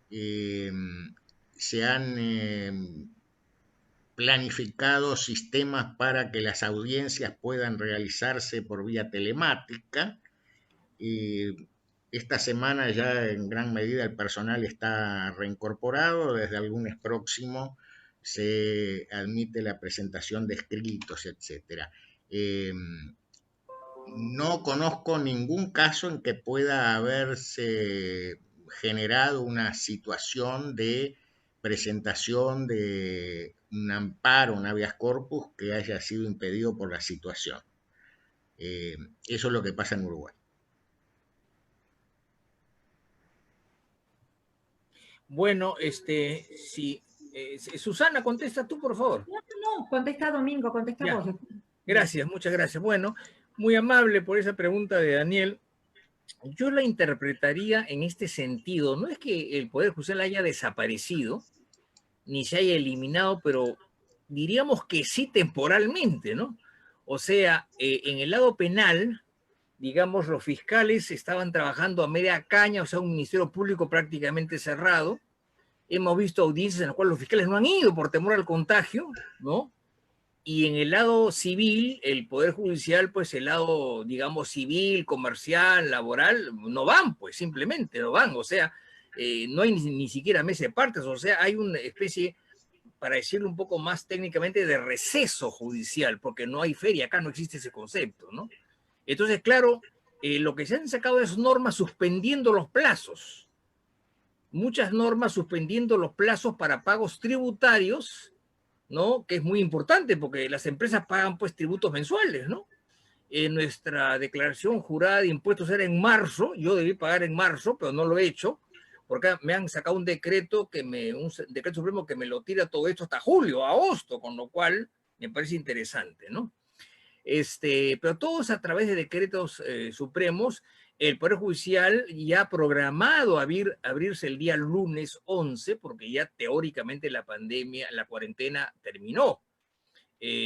Se han planificado sistemas para que las audiencias puedan realizarse por vía telemática. Esta semana ya en gran medida el personal está reincorporado, desde el lunes próximo se admite la presentación de escritos, etc. No conozco ningún caso en que pueda haberse generado una situación de presentación de un amparo, un habeas corpus, que haya sido impedido por la situación. Eso es lo que pasa en Uruguay. Bueno, si Susana, contesta tú, por favor. No, contesta Domingo, contesta Ya. vos. Gracias, muchas gracias. Bueno, muy amable por esa pregunta de Daniel. Yo la interpretaría en este sentido. No es que el Poder Judicial haya desaparecido, ni se haya eliminado, pero diríamos que sí temporalmente, ¿no? O sea, en el lado penal, digamos, los fiscales estaban trabajando a media caña, o sea, un ministerio público prácticamente cerrado. Hemos visto audiencias en las cuales los fiscales no han ido por temor al contagio, ¿no? Y en el lado civil, el Poder Judicial, pues el lado, digamos, civil, comercial, laboral, no van, pues simplemente no van. O sea, no hay ni siquiera mesa de partes, o sea, hay una especie, para decirlo un poco más técnicamente, de receso judicial, porque no hay feria, acá no existe ese concepto, ¿no? Entonces, claro, lo que se han sacado es normas suspendiendo los plazos. Muchas normas suspendiendo los plazos para pagos tributarios, ¿no? Que es muy importante porque las empresas pagan pues tributos mensuales, ¿no? Nuestra declaración jurada de impuestos era en marzo, yo debí pagar en marzo, pero no lo he hecho, porque me han sacado un decreto decreto supremo que me lo tira todo esto hasta julio, agosto, con lo cual me parece interesante, ¿no? Pero todos a través de decretos supremos el Poder Judicial ya ha programado abrirse el día lunes 11, porque ya teóricamente la pandemia, la cuarentena terminó.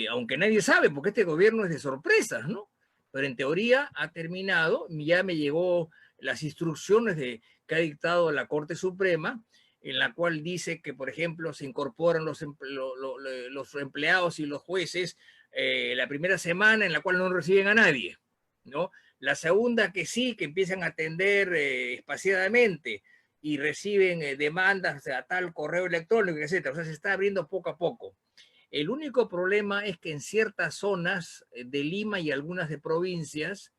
Aunque nadie sabe, porque este gobierno es de sorpresas, ¿no? Pero en teoría ha terminado, ya me llegó las instrucciones que ha dictado la Corte Suprema, en la cual dice que, por ejemplo, se incorporan los empleados y los jueces la primera semana en la cual no reciben a nadie, ¿no? La segunda que sí, que empiezan a atender espaciadamente y reciben demandas a tal correo electrónico, etc. O sea, se está abriendo poco a poco. El único problema es que en ciertas zonas de Lima y algunas de provincias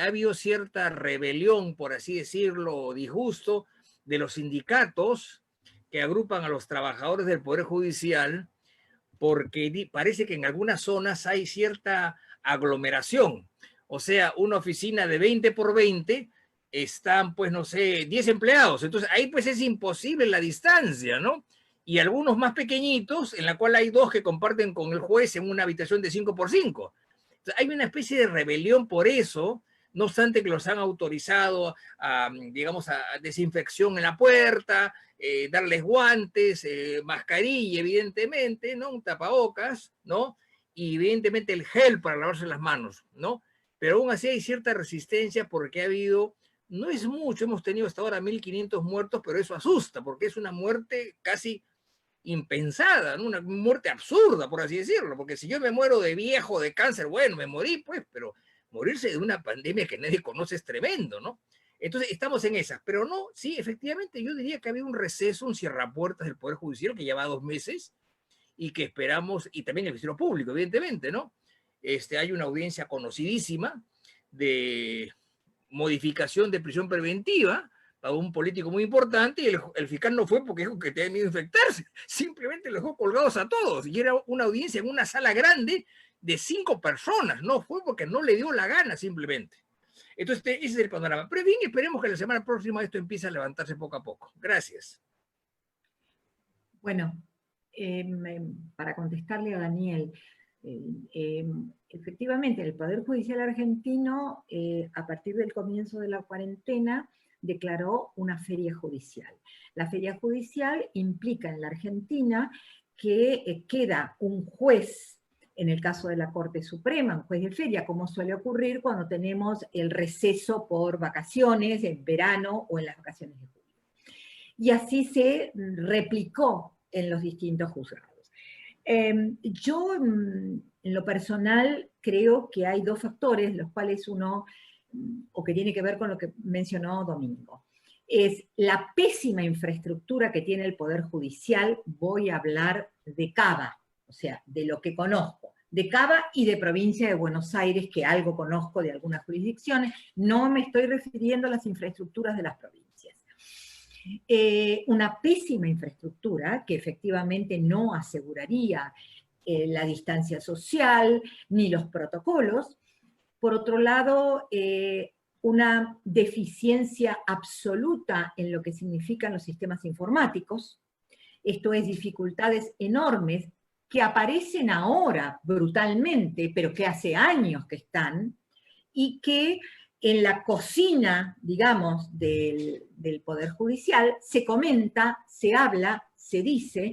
ha habido cierta rebelión, por así decirlo, o disgusto de los sindicatos que agrupan a los trabajadores del Poder Judicial, porque parece que en algunas zonas hay cierta aglomeración. O sea, una oficina de 20 por 20 están, pues, no sé, 10 empleados. Entonces, ahí pues es imposible la distancia, ¿no? Y algunos más pequeñitos, en la cual hay 2 que comparten con el juez en una habitación de 5 por 5. Entonces, hay una especie de rebelión por eso, no obstante que los han autorizado a, digamos, a desinfección en la puerta, darles guantes, mascarilla, evidentemente, ¿no? Un tapabocas, ¿no? Y evidentemente el gel para lavarse las manos, ¿no? Pero aún así hay cierta resistencia porque ha habido, no es mucho, hemos tenido hasta ahora 1.500 muertos, pero eso asusta, porque es una muerte casi impensada, ¿no? Una muerte absurda, por así decirlo, porque si yo me muero de viejo, de cáncer, bueno, me morí, pues, pero morirse de una pandemia que nadie conoce es tremendo, ¿no? Entonces, estamos en esas, pero no, sí, efectivamente, yo diría que había un receso, un cierrapuertas del Poder Judicial que lleva 2 meses y que esperamos, y también el Ministerio Público, evidentemente, ¿no? Hay una audiencia conocidísima de modificación de prisión preventiva para un político muy importante, y el fiscal no fue porque dijo que tenía miedo de infectarse, simplemente los dejó colgados a todos, y era una audiencia en una sala grande de 5 personas, no fue porque no le dio la gana simplemente. Entonces, ese es el panorama. Pero bien, esperemos que la semana próxima esto empiece a levantarse poco a poco. Gracias. Bueno, para contestarle a Daniel, efectivamente, el Poder Judicial argentino, a partir del comienzo de la cuarentena, declaró una feria judicial. La feria judicial implica en la Argentina que queda un juez, en el caso de la Corte Suprema, un juez de feria, como suele ocurrir cuando tenemos el receso por vacaciones, en verano o en las vacaciones de julio. Y así se replicó en los distintos juzgados. Yo, en lo personal, creo que hay 2 factores, los cuales uno, o que tiene que ver con lo que mencionó Domingo, es la pésima infraestructura que tiene el Poder Judicial. Voy a hablar de Cava, o sea, de lo que conozco, de Cava y de provincia de Buenos Aires, que algo conozco de algunas jurisdicciones, no me estoy refiriendo a las infraestructuras de las provincias. Una pésima infraestructura que efectivamente no aseguraría la distancia social ni los protocolos. Por otro lado, una deficiencia absoluta en lo que significan los sistemas informáticos. Esto es, dificultades enormes que aparecen ahora brutalmente, pero que hace años que están, y que en la cocina, digamos, del Poder Judicial se comenta, se habla, se dice,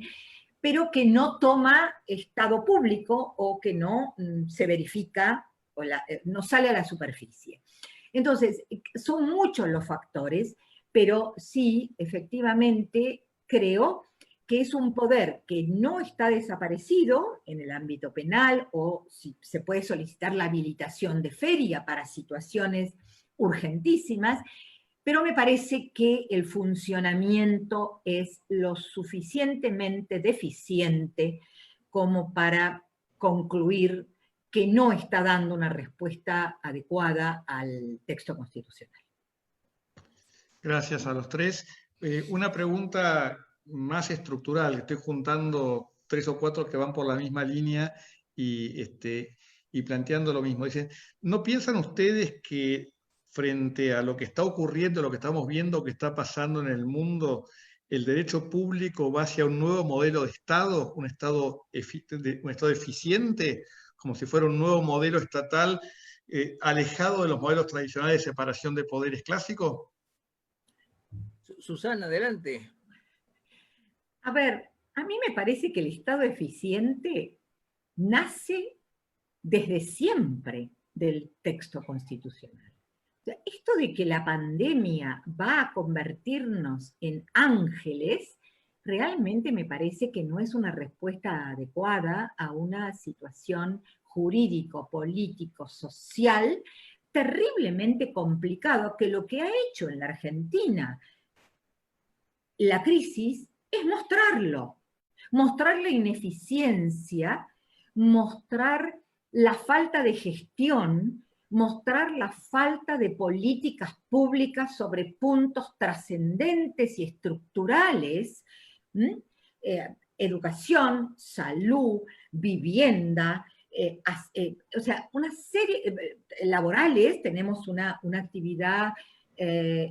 pero que no toma estado público o que no se verifica, o no sale a la superficie. Entonces, son muchos los factores, pero sí, efectivamente, creo que es un poder que no está desaparecido en el ámbito penal, o si se puede solicitar la habilitación de feria para situaciones urgentísimas, pero me parece que el funcionamiento es lo suficientemente deficiente como para concluir que no está dando una respuesta adecuada al texto constitucional. Gracias a los 3. Una pregunta más estructural, estoy juntando 3 o 4 que van por la misma línea y planteando lo mismo. Dicen, ¿no piensan ustedes que frente a lo que está ocurriendo, lo que estamos viendo que está pasando en el mundo, el derecho público va hacia un nuevo modelo de Estado, un Estado eficiente, como si fuera un nuevo modelo estatal alejado de los modelos tradicionales de separación de poderes clásicos? Susana, adelante. A ver, a mí me parece que el Estado eficiente nace desde siempre del texto constitucional. O sea, esto de que la pandemia va a convertirnos en ángeles, realmente me parece que no es una respuesta adecuada a una situación jurídico, político, social, terriblemente complicado, que lo que ha hecho en la Argentina la crisis es mostrar la ineficiencia, mostrar la falta de gestión, mostrar la falta de políticas públicas sobre puntos trascendentes y estructurales, educación, salud, vivienda, o sea, una serie laborales, tenemos una actividad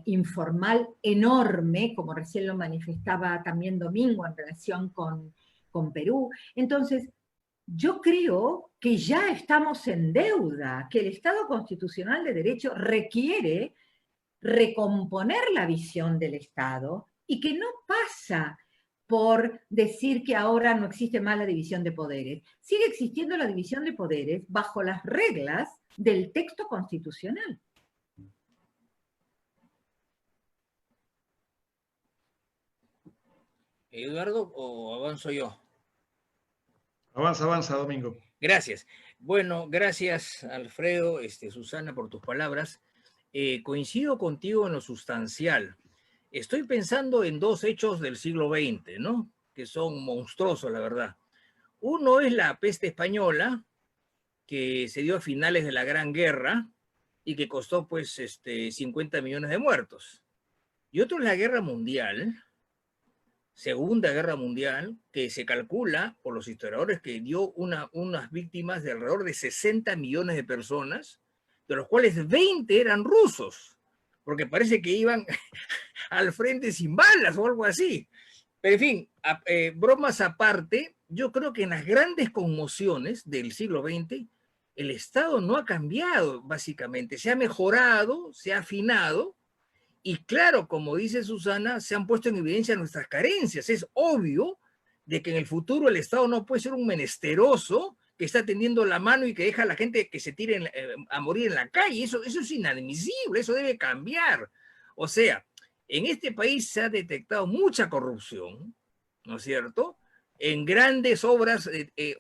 informal enorme, como recién lo manifestaba también Domingo en relación con Perú. Entonces, yo creo que ya estamos en deuda, que el Estado constitucional de derecho requiere recomponer la visión del Estado y que no pasa por decir que ahora no existe más la división de poderes. Sigue existiendo la división de poderes bajo las reglas del texto constitucional. Eduardo, ¿o avanzo yo? Avanza, Domingo. Gracias. Bueno, gracias, Alfredo, Susana, por tus palabras. Coincido contigo en lo sustancial. Estoy pensando en dos hechos del siglo XX, ¿no? Que son monstruosos, la verdad. Uno es la peste española, que se dio a finales de la Gran Guerra y que costó, pues, 50 millones de muertos. Y otro es la Guerra Mundial, Segunda Guerra Mundial, que se calcula por los historiadores que dio unas víctimas de alrededor de 60 millones de personas, de los cuales 20 eran rusos, porque parece que iban al frente sin balas o algo así. Pero en fin, bromas aparte, yo creo que en las grandes conmociones del siglo XX, el Estado no ha cambiado, básicamente. Se ha mejorado, se ha afinado, y claro, como dice Susana, se han puesto en evidencia nuestras carencias. Es obvio de que en el futuro el Estado no puede ser un menesteroso que está tendiendo la mano y que deja a la gente que se tire a morir en la calle. Eso es inadmisible, eso debe cambiar. O sea, en este país se ha detectado mucha corrupción, ¿no es cierto?, en grandes obras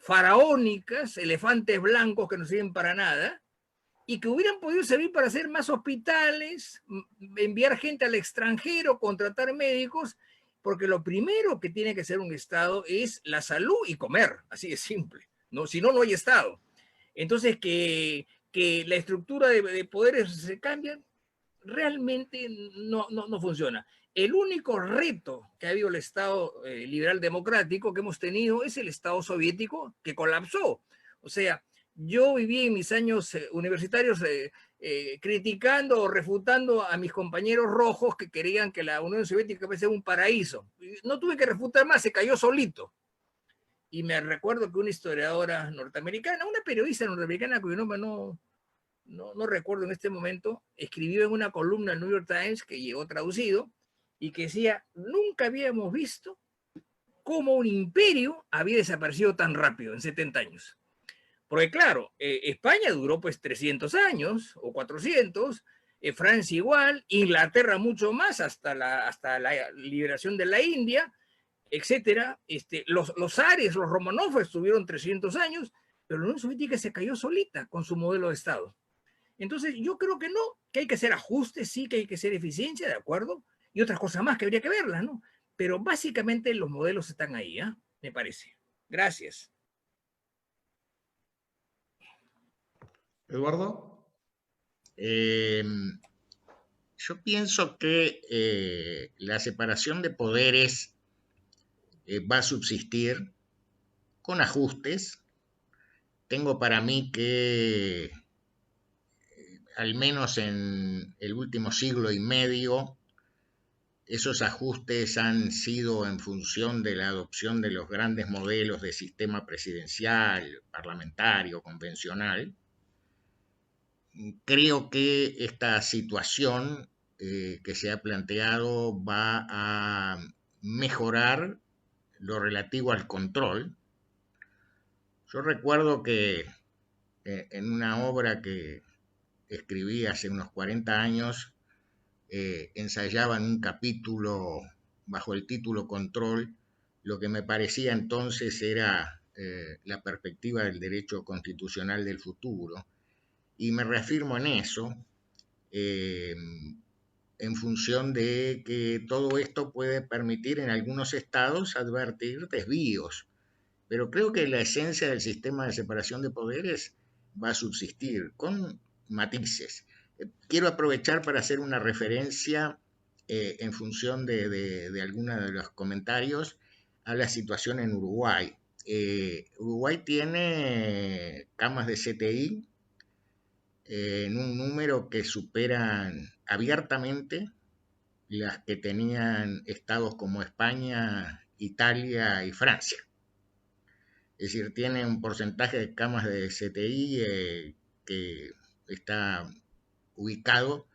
faraónicas, elefantes blancos que no sirven para nada, y que hubieran podido servir para hacer más hospitales, enviar gente al extranjero, contratar médicos, porque lo primero que tiene que hacer un Estado es la salud y comer, así de simple, ¿no? Si no, no hay Estado. Entonces, que la estructura de poderes se cambia, realmente no funciona. El único reto que ha habido el Estado liberal democrático que hemos tenido es el Estado soviético, que colapsó. O sea, yo viví en mis años universitarios criticando o refutando a mis compañeros rojos que querían que la Unión Soviética fuese un paraíso. No tuve que refutar más, se cayó solito. Y me recuerdo que una historiadora norteamericana, una periodista norteamericana cuyo nombre no recuerdo en este momento, escribió en una columna del New York Times que llegó traducido y que decía, nunca habíamos visto cómo un imperio había desaparecido tan rápido en 70 años. Porque claro, España duró pues 300 años o 400, Francia igual, Inglaterra mucho más hasta la liberación de la India, etcétera. Los zares, los Romanov estuvieron 300 años, pero la Unión Soviética se cayó solita con su modelo de Estado. Entonces yo creo que no, que hay que hacer ajustes, sí, que hay que hacer eficiencia, de acuerdo, y otras cosas más que habría que verlas, ¿no? Pero básicamente los modelos están ahí, ¿eh? Me parece. Gracias. Eduardo. Yo pienso que la separación de poderes va a subsistir con ajustes. Tengo para mí que al menos en el último siglo y medio, esos ajustes han sido en función de la adopción de los grandes modelos de sistema presidencial, parlamentario, convencional. creo que esta situación que se ha planteado va a mejorar lo relativo al control. Yo recuerdo que en una obra que escribí hace unos 40 años, ensayaba en un capítulo bajo el título Control, lo que me parecía entonces era la perspectiva del derecho constitucional del futuro, y me reafirmo en eso, en función de que todo esto puede permitir en algunos estados advertir desvíos, pero creo que la esencia del sistema de separación de poderes va a subsistir con matices. Quiero aprovechar para hacer una referencia en función de algunos de los comentarios a la situación en Uruguay. Uruguay tiene camas de CTI en un número que superan abiertamente las que tenían estados como España, Italia y Francia. Es decir, tiene un porcentaje de camas de CTI que está ubicado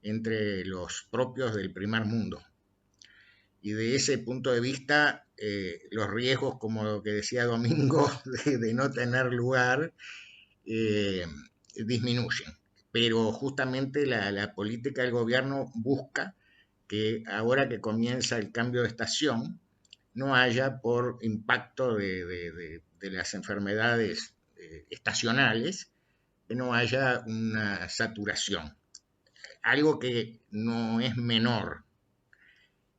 entre los propios del primer mundo. Y de ese punto de vista, los riesgos, como lo que decía Domingo, de no tener lugar, disminuyen. Pero justamente la política del gobierno busca que ahora que comienza el cambio de estación, no haya, por impacto de las enfermedades estacionales, que no haya una saturación. Algo que no es menor.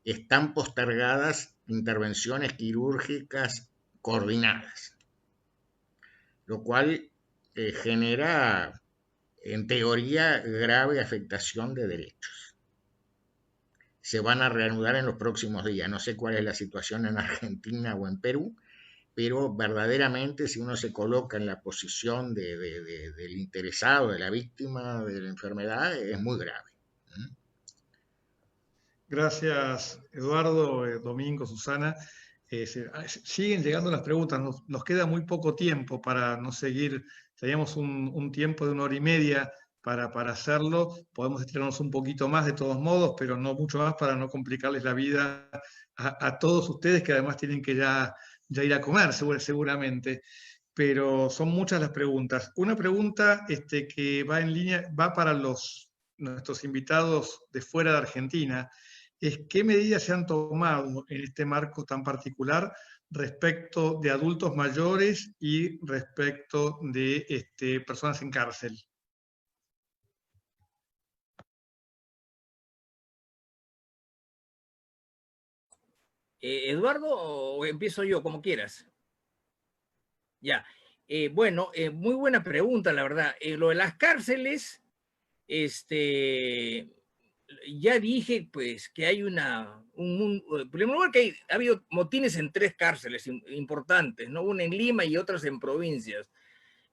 Están postergadas intervenciones quirúrgicas coordinadas, lo cual genera, en teoría, grave afectación de derechos. Se van a reanudar en los próximos días. No sé cuál es la situación en Argentina o en Perú, pero verdaderamente si uno se coloca en la posición del interesado, de la víctima de la enfermedad, es muy grave. Gracias, Eduardo, Domingo, Susana. Siguen llegando las preguntas, nos queda muy poco tiempo para no seguir, teníamos un tiempo de 1 hora y media para hacerlo, podemos estirarnos un poquito más de todos modos, pero no mucho más para no complicarles la vida a todos ustedes, que además tienen que ya ir a comer seguramente, pero son muchas las preguntas. Una pregunta que va en línea, va para nuestros invitados de fuera de Argentina, es qué medidas se han tomado en este marco tan particular respecto de adultos mayores y respecto de personas en cárcel. Eduardo, o empiezo yo, como quieras. Ya. Bueno, muy buena pregunta, la verdad. Lo de las cárceles, ya dije, pues, que hay en primer lugar, que ha habido motines en 3 cárceles importantes, ¿no? Una en Lima y otras en provincias.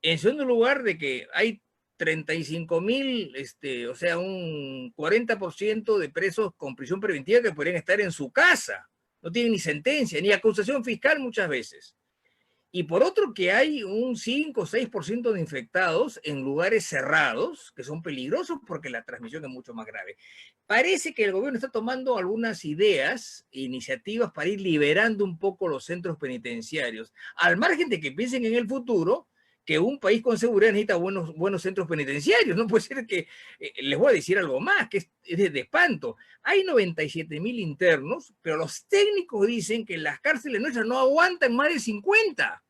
En segundo lugar, de que hay 35.000, o sea, un 40% de presos con prisión preventiva que podrían estar en su casa. No tienen ni sentencia, ni acusación fiscal muchas veces. Y por otro, que hay un 5 o 6% de infectados en lugares cerrados, que son peligrosos porque la transmisión es mucho más grave. Parece que el gobierno está tomando algunas ideas, iniciativas para ir liberando un poco los centros penitenciarios, al margen de que piensen en el futuro que un país con seguridad necesita buenos centros penitenciarios. No puede ser que, les voy a decir algo más, que es de espanto. Hay 97.000 internos, pero los técnicos dicen que las cárceles nuestras no aguantan más de 50.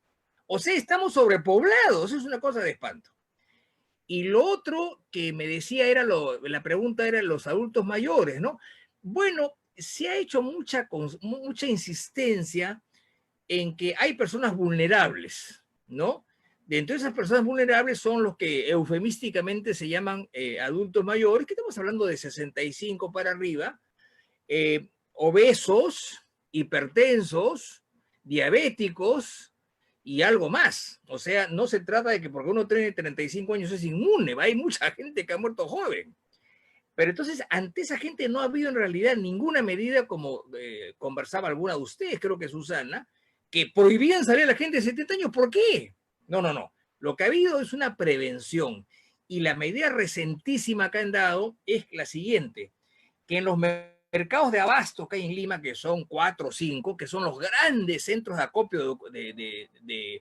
O sea, estamos sobrepoblados, es una cosa de espanto. Y lo otro que me decía la pregunta era los adultos mayores, ¿no? Bueno, se ha hecho mucha insistencia en que hay personas vulnerables, ¿no? Dentro de esas personas vulnerables son los que eufemísticamente se llaman adultos mayores, que estamos hablando de 65 para arriba, obesos, hipertensos, diabéticos y algo más. O sea, no se trata de que porque uno tiene 35 años es inmune, hay mucha gente que ha muerto joven. Pero entonces, ante esa gente no ha habido en realidad ninguna medida, como conversaba alguna de ustedes, creo que Susana, que prohibían salir a la gente de 70 años. ¿Por qué? No. Lo que ha habido es una prevención. Y la medida recentísima que han dado es la siguiente, que en los mercados de abasto que hay en Lima, que son 4 o 5, que son los grandes centros de acopio de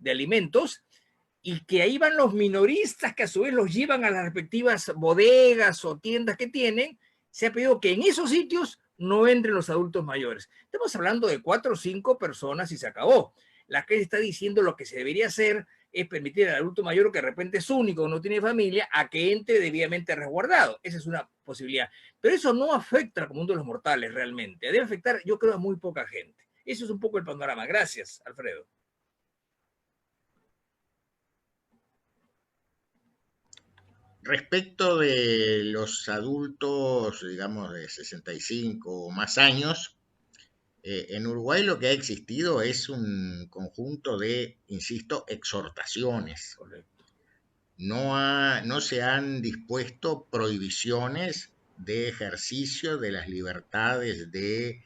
alimentos, y que ahí van los minoristas que a su vez los llevan a las respectivas bodegas o tiendas que tienen, se ha pedido que en esos sitios no entren los adultos mayores. Estamos hablando de 4 o 5 personas y se acabó. La que está diciendo lo que se debería hacer es permitir al adulto mayor que de repente es único, no tiene familia, a que entre debidamente resguardado. Esa es una posibilidad. Pero eso no afecta al común de los mortales realmente. Debe afectar, yo creo, a muy poca gente. Eso es un poco el panorama. Gracias, Alfredo. Respecto de los adultos, digamos, de 65 o más años, en Uruguay lo que ha existido es un conjunto de, insisto, exhortaciones. No se han dispuesto prohibiciones de ejercicio de las libertades de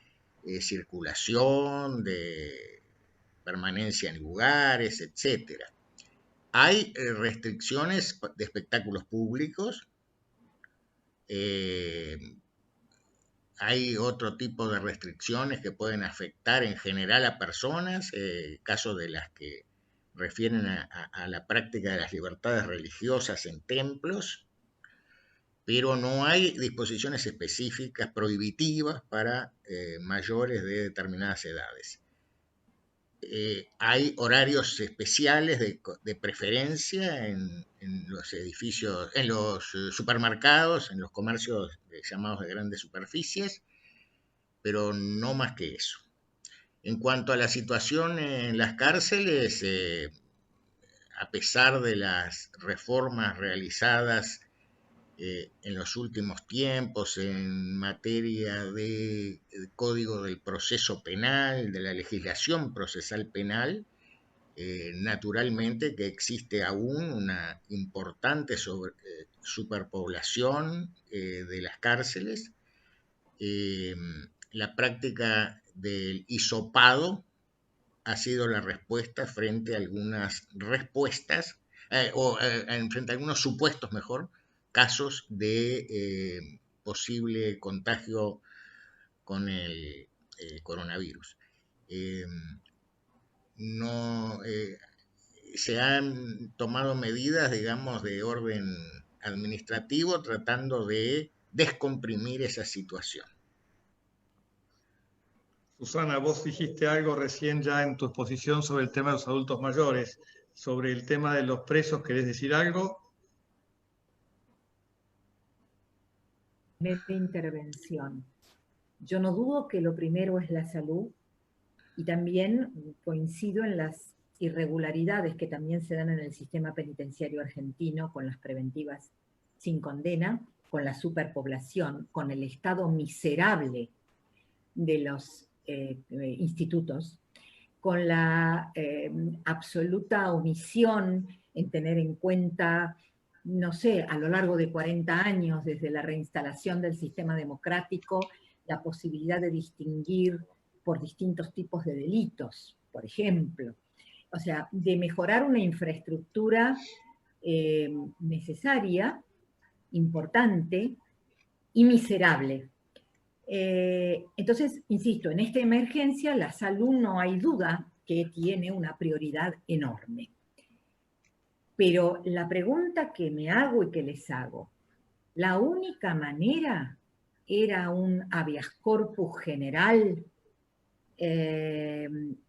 circulación, de permanencia en lugares, etcétera. Hay restricciones de espectáculos públicos, hay otro tipo de restricciones que pueden afectar en general a personas, caso de las que refieren a la práctica de las libertades religiosas en templos, pero no hay disposiciones específicas prohibitivas para mayores de determinadas edades. Hay horarios especiales de preferencia en los edificios, en los supermercados, en los comercios llamados de grandes superficies, pero no más que eso. En cuanto a la situación en las cárceles, a pesar de las reformas realizadas en los últimos tiempos en materia de Código del Proceso Penal, de la legislación procesal penal, naturalmente que existe aún una importante superpoblación de las cárceles. La práctica del hisopado ha sido la respuesta frente a algunas respuestas, frente a algunos supuestos, mejor, casos de posible contagio con el coronavirus. Se han tomado medidas, digamos, de orden administrativo tratando de descomprimir esa situación. Susana, vos dijiste algo recién ya en tu exposición sobre el tema de los adultos mayores. Sobre el tema de los presos, ¿querés decir algo? Primera intervención. Yo no dudo que lo primero es la salud y también coincido en las irregularidades que también se dan en el sistema penitenciario argentino con las preventivas sin condena, con la superpoblación, con el estado miserable de los institutos, con la absoluta omisión en tener en cuenta, no sé, a lo largo de 40 años, desde la reinstalación del sistema democrático, la posibilidad de distinguir por distintos tipos de delitos, por ejemplo. O sea, de mejorar una infraestructura necesaria, importante y miserable. Entonces, insisto, en esta emergencia la salud no hay duda que tiene una prioridad enorme. Pero la pregunta que me hago y que les hago, ¿la única manera era un habeas corpus general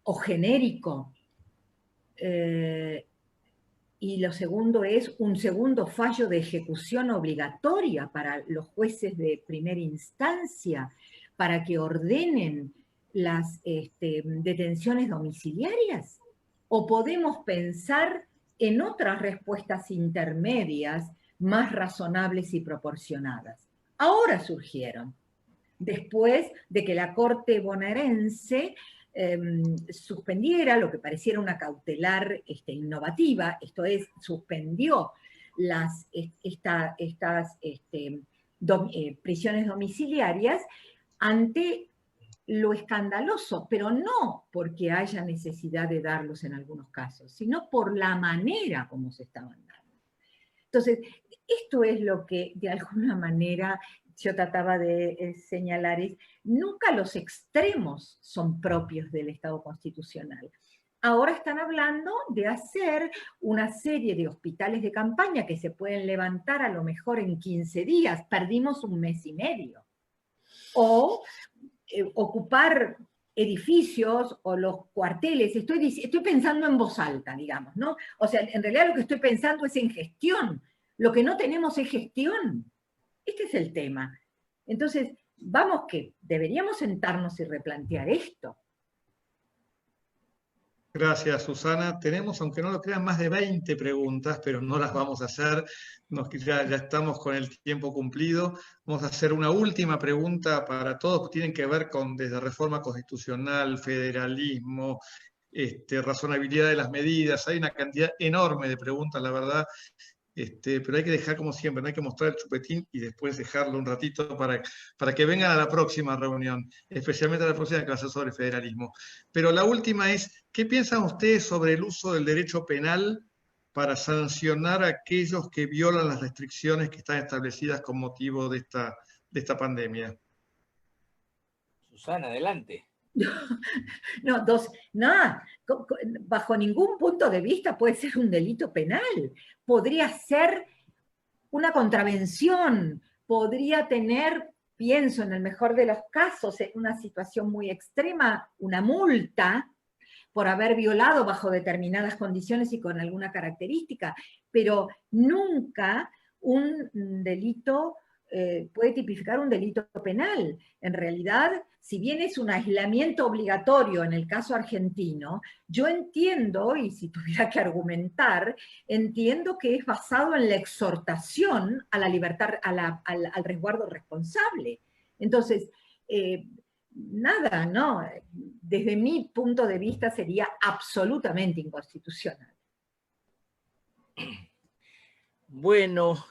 o genérico? Y lo segundo es un segundo fallo de ejecución obligatoria para los jueces de primera instancia para que ordenen las detenciones domiciliarias? ¿O podemos pensar en otras respuestas intermedias más razonables y proporcionadas? Ahora surgieron, después de que la Corte bonaerense suspendiera lo que pareciera una cautelar innovativa, esto es, suspendió estas prisiones domiciliarias ante lo escandaloso, pero no porque haya necesidad de darlos en algunos casos, sino por la manera como se estaban dando. Entonces, esto es lo que de alguna manera yo trataba de señalar, es nunca los extremos son propios del Estado constitucional. Ahora están hablando de hacer una serie de hospitales de campaña que se pueden levantar a lo mejor en 15 días, perdimos un mes y medio. O ocupar edificios o los cuarteles, estoy pensando en voz alta, digamos, ¿no? O sea, en realidad lo que estoy pensando es en gestión. Lo que no tenemos es gestión. Este es el tema. Entonces, vamos que deberíamos sentarnos y replantear esto. Gracias, Susana. Tenemos, aunque no lo crean, más de 20 preguntas, pero no las vamos a hacer. Ya estamos con el tiempo cumplido. Vamos a hacer una última pregunta para todos, que tienen que ver con desde reforma constitucional, federalismo, razonabilidad de las medidas. Hay una cantidad enorme de preguntas, la verdad. Pero hay que dejar como siempre, no hay que mostrar el chupetín y después dejarlo un ratito para que vengan a la próxima reunión, especialmente a la próxima que va a ser sobre federalismo. Pero la última es, ¿qué piensan ustedes sobre el uso del derecho penal para sancionar a aquellos que violan las restricciones que están establecidas con motivo de esta pandemia? Susana, adelante. No, nada, bajo ningún punto de vista puede ser un delito penal. Podría ser una contravención, podría tener, pienso en el mejor de los casos, en una situación muy extrema, una multa por haber violado bajo determinadas condiciones y con alguna característica, pero nunca un delito puede tipificar un delito penal. En realidad, si bien es un aislamiento obligatorio en el caso argentino, yo entiendo, y si tuviera que argumentar, entiendo que es basado en la exhortación a la libertad, al resguardo responsable. Entonces, nada, ¿no? Desde mi punto de vista sería absolutamente inconstitucional. Bueno,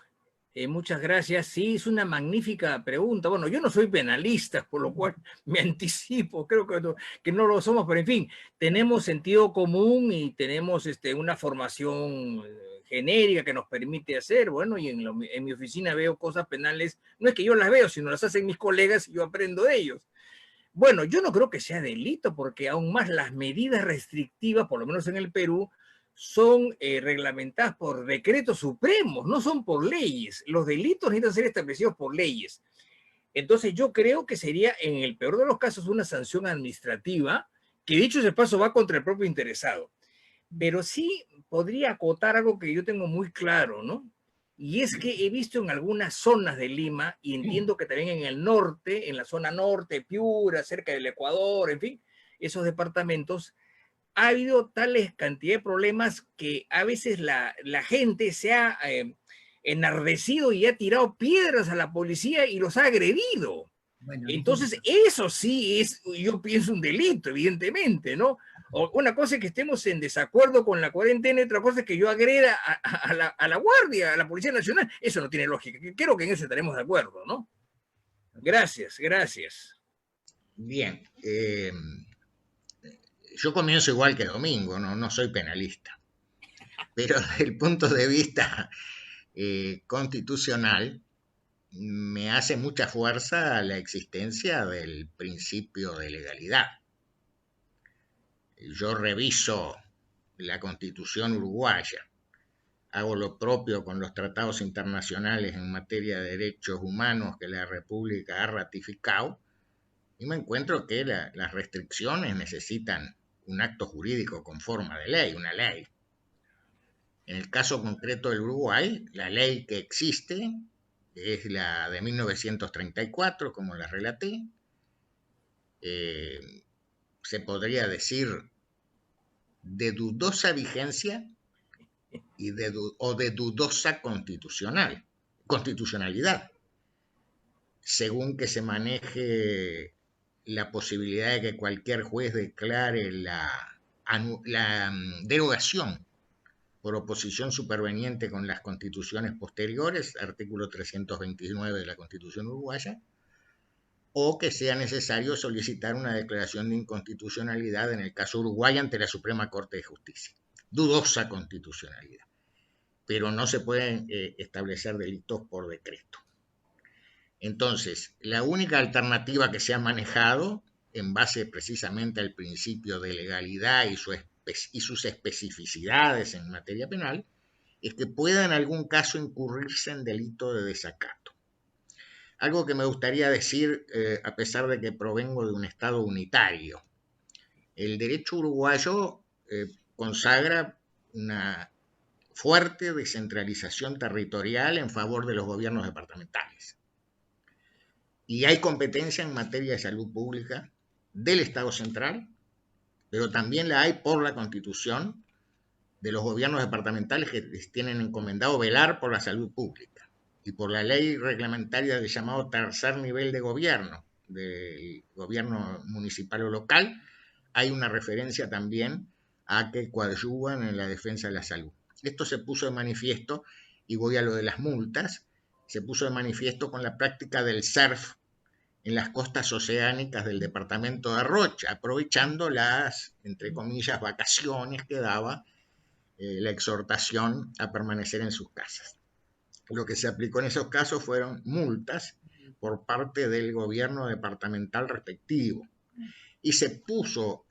muchas gracias. Sí, es una magnífica pregunta. Bueno, yo no soy penalista, por lo cual me anticipo. Creo que no lo somos, pero en fin, tenemos sentido común y tenemos una formación genérica que nos permite hacer. Bueno, y en mi oficina veo cosas penales. No es que yo las veo, sino las hacen mis colegas y yo aprendo de ellos. Bueno, yo no creo que sea delito, porque aún más las medidas restrictivas, por lo menos en el Perú, son reglamentadas por decretos supremos, no son por leyes. Los delitos necesitan ser establecidos por leyes. Entonces yo creo que sería, en el peor de los casos, una sanción administrativa, que dicho ese paso va contra el propio interesado. Pero sí podría acotar algo que yo tengo muy claro, ¿no? Y es que he visto en algunas zonas de Lima, y entiendo que también en el norte, en la zona norte, Piura, cerca del Ecuador, en fin, esos departamentos, ha habido tales cantidad de problemas que a veces la gente se ha enardecido y ha tirado piedras a la policía y los ha agredido. Bueno, entonces, eso sí es, yo pienso, un delito, evidentemente, ¿no? Una cosa es que estemos en desacuerdo con la cuarentena y otra cosa es que yo agreda a la Guardia, a la Policía Nacional. Eso no tiene lógica. Creo que en eso estaremos de acuerdo, ¿no? Gracias, gracias. Bien. Yo comienzo igual que Domingo, no soy penalista. Pero desde el punto de vista constitucional, me hace mucha fuerza la existencia del principio de legalidad. Yo reviso la Constitución uruguaya, hago lo propio con los tratados internacionales en materia de derechos humanos que la República ha ratificado, y me encuentro que las restricciones necesitan un acto jurídico con forma de ley, una ley. En el caso concreto del Uruguay, la ley que existe es la de 1934, como la relaté. Se podría decir de dudosa vigencia o de dudosa constitucionalidad, según que se maneje la posibilidad de que cualquier juez declare la derogación por oposición superveniente con las constituciones posteriores, artículo 329 de la Constitución uruguaya, o que sea necesario solicitar una declaración de inconstitucionalidad en el caso Uruguay ante la Suprema Corte de Justicia. Dudosa constitucionalidad. pero no se pueden establecer delitos por decreto. Entonces, la única alternativa que se ha manejado, en base precisamente al principio de legalidad y sus especificidades en materia penal, es que pueda en algún caso incurrirse en delito de desacato. Algo que me gustaría decir, a pesar de que provengo de un Estado unitario. El derecho uruguayo consagra una fuerte descentralización territorial en favor de los gobiernos departamentales. Y hay competencia en materia de salud pública del Estado central, pero también la hay por la Constitución de los gobiernos departamentales que tienen encomendado velar por la salud pública, y por la ley reglamentaria del llamado tercer nivel de gobierno, del gobierno municipal o local, hay una referencia también a que coadyuvan en la defensa de la salud. Esto se puso de manifiesto, y voy a lo de las multas, se puso de manifiesto con la práctica del surf en las costas oceánicas del departamento de Rocha, aprovechando las, entre comillas, vacaciones que daba la exhortación a permanecer en sus casas. Lo que se aplicó en esos casos fueron multas por parte del gobierno departamental respectivo, y se puso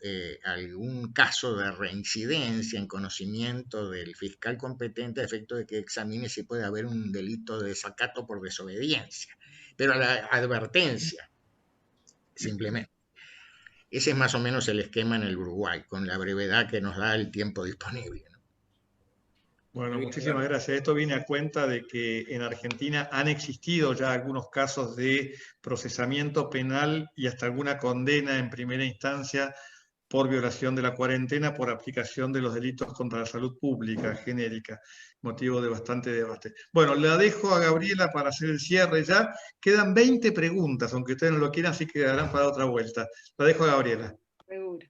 algún caso de reincidencia en conocimiento del fiscal competente a efecto de que examine si puede haber un delito de desacato por desobediencia, pero a la advertencia, simplemente. Ese es más o menos el esquema en el Uruguay, con la brevedad que nos da el tiempo disponible, ¿no? Bueno, muchísimas gracias. Esto viene a cuenta de que en Argentina han existido ya algunos casos de procesamiento penal y hasta alguna condena en primera instancia por violación de la cuarentena por aplicación de los delitos contra la salud pública genérica, motivo de bastante debate. Bueno, la dejo a Gabriela para hacer el cierre ya. Quedan 20 preguntas, aunque ustedes no lo quieran, así que quedarán para otra vuelta. La dejo a Gabriela. Seguro.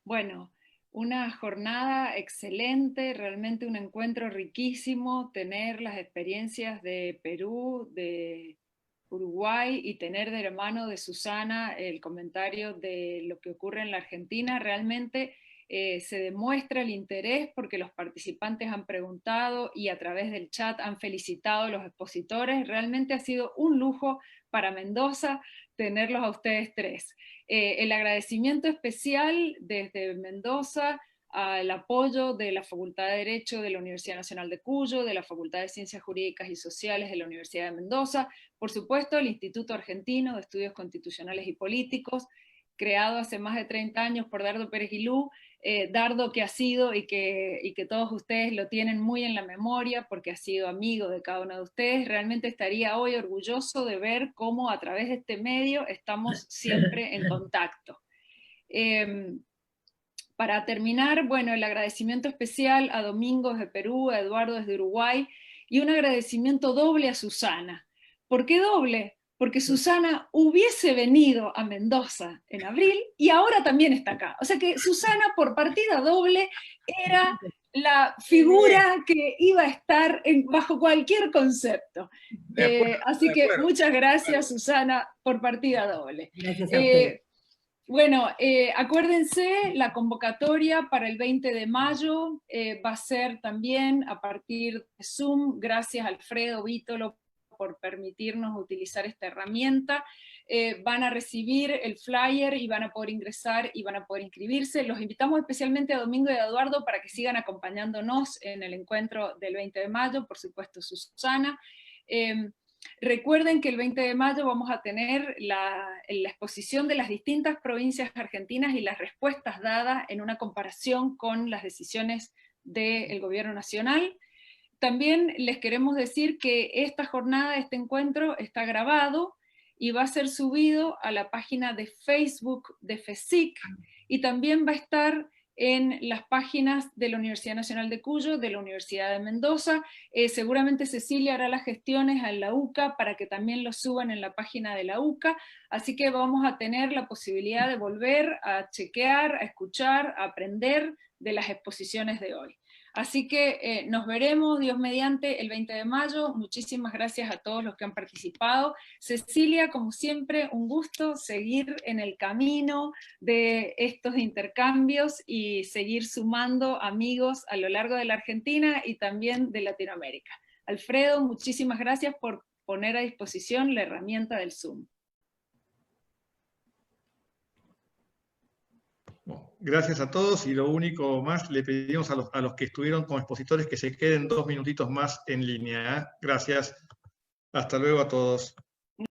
Bueno, una jornada excelente, realmente un encuentro riquísimo, tener las experiencias de Perú, de Uruguay, y tener de la mano de Susana el comentario de lo que ocurre en la Argentina. Realmente se demuestra el interés porque los participantes han preguntado y a través del chat han felicitado a los expositores. Realmente ha sido un lujo para Mendoza tenerlos a ustedes tres. El agradecimiento especial desde Mendoza al apoyo de la Facultad de Derecho de la Universidad Nacional de Cuyo, de la Facultad de Ciencias Jurídicas y Sociales de la Universidad de Mendoza, por supuesto el Instituto Argentino de Estudios Constitucionales y Políticos, creado hace más de 30 años por Dardo Pérez Guilú, Dardo que ha sido y que todos ustedes lo tienen muy en la memoria porque ha sido amigo de cada uno de ustedes. Realmente estaría hoy orgulloso de ver cómo a través de este medio estamos siempre en contacto. Para terminar, bueno, el agradecimiento especial a Domingo desde Perú, a Eduardo desde Uruguay, y un agradecimiento doble a Susana. ¿Por qué doble? Porque Susana hubiese venido a Mendoza en abril y ahora también está acá. O sea que Susana, por partida doble, era la figura que iba a estar bajo cualquier concepto. Así que muchas gracias, Susana, por partida doble. Gracias a usted. Bueno, acuérdense, la convocatoria para el 20 de mayo va a ser también a partir de Zoom. Gracias Alfredo Vítolo por permitirnos utilizar esta herramienta. Van a recibir el flyer y van a poder ingresar y van a poder inscribirse. Los invitamos especialmente a Domingo y a Eduardo para que sigan acompañándonos en el encuentro del 20 de mayo, por supuesto Susana. Recuerden que el 20 de mayo vamos a tener la exposición de las distintas provincias argentinas y las respuestas dadas en una comparación con las decisiones del gobierno nacional. También les queremos decir que esta jornada, este encuentro, está grabado y va a ser subido a la página de Facebook de FESIC, y también va a estar en las páginas de la Universidad Nacional de Cuyo, de la Universidad de Mendoza. Seguramente Cecilia hará las gestiones en la UCA para que también lo suban en la página de la UCA, así que vamos a tener la posibilidad de volver a chequear, a escuchar, a aprender de las exposiciones de hoy. Así que nos veremos, Dios mediante, el 20 de mayo. Muchísimas gracias a todos los que han participado. Cecilia, como siempre, un gusto seguir en el camino de estos intercambios y seguir sumando amigos a lo largo de la Argentina y también de Latinoamérica. Alfredo, muchísimas gracias por poner a disposición la herramienta del Zoom. Bueno, gracias a todos, y lo único más, le pedimos a los que estuvieron como expositores que se queden 2 minutitos más en línea, ¿eh? Gracias. Hasta luego a todos.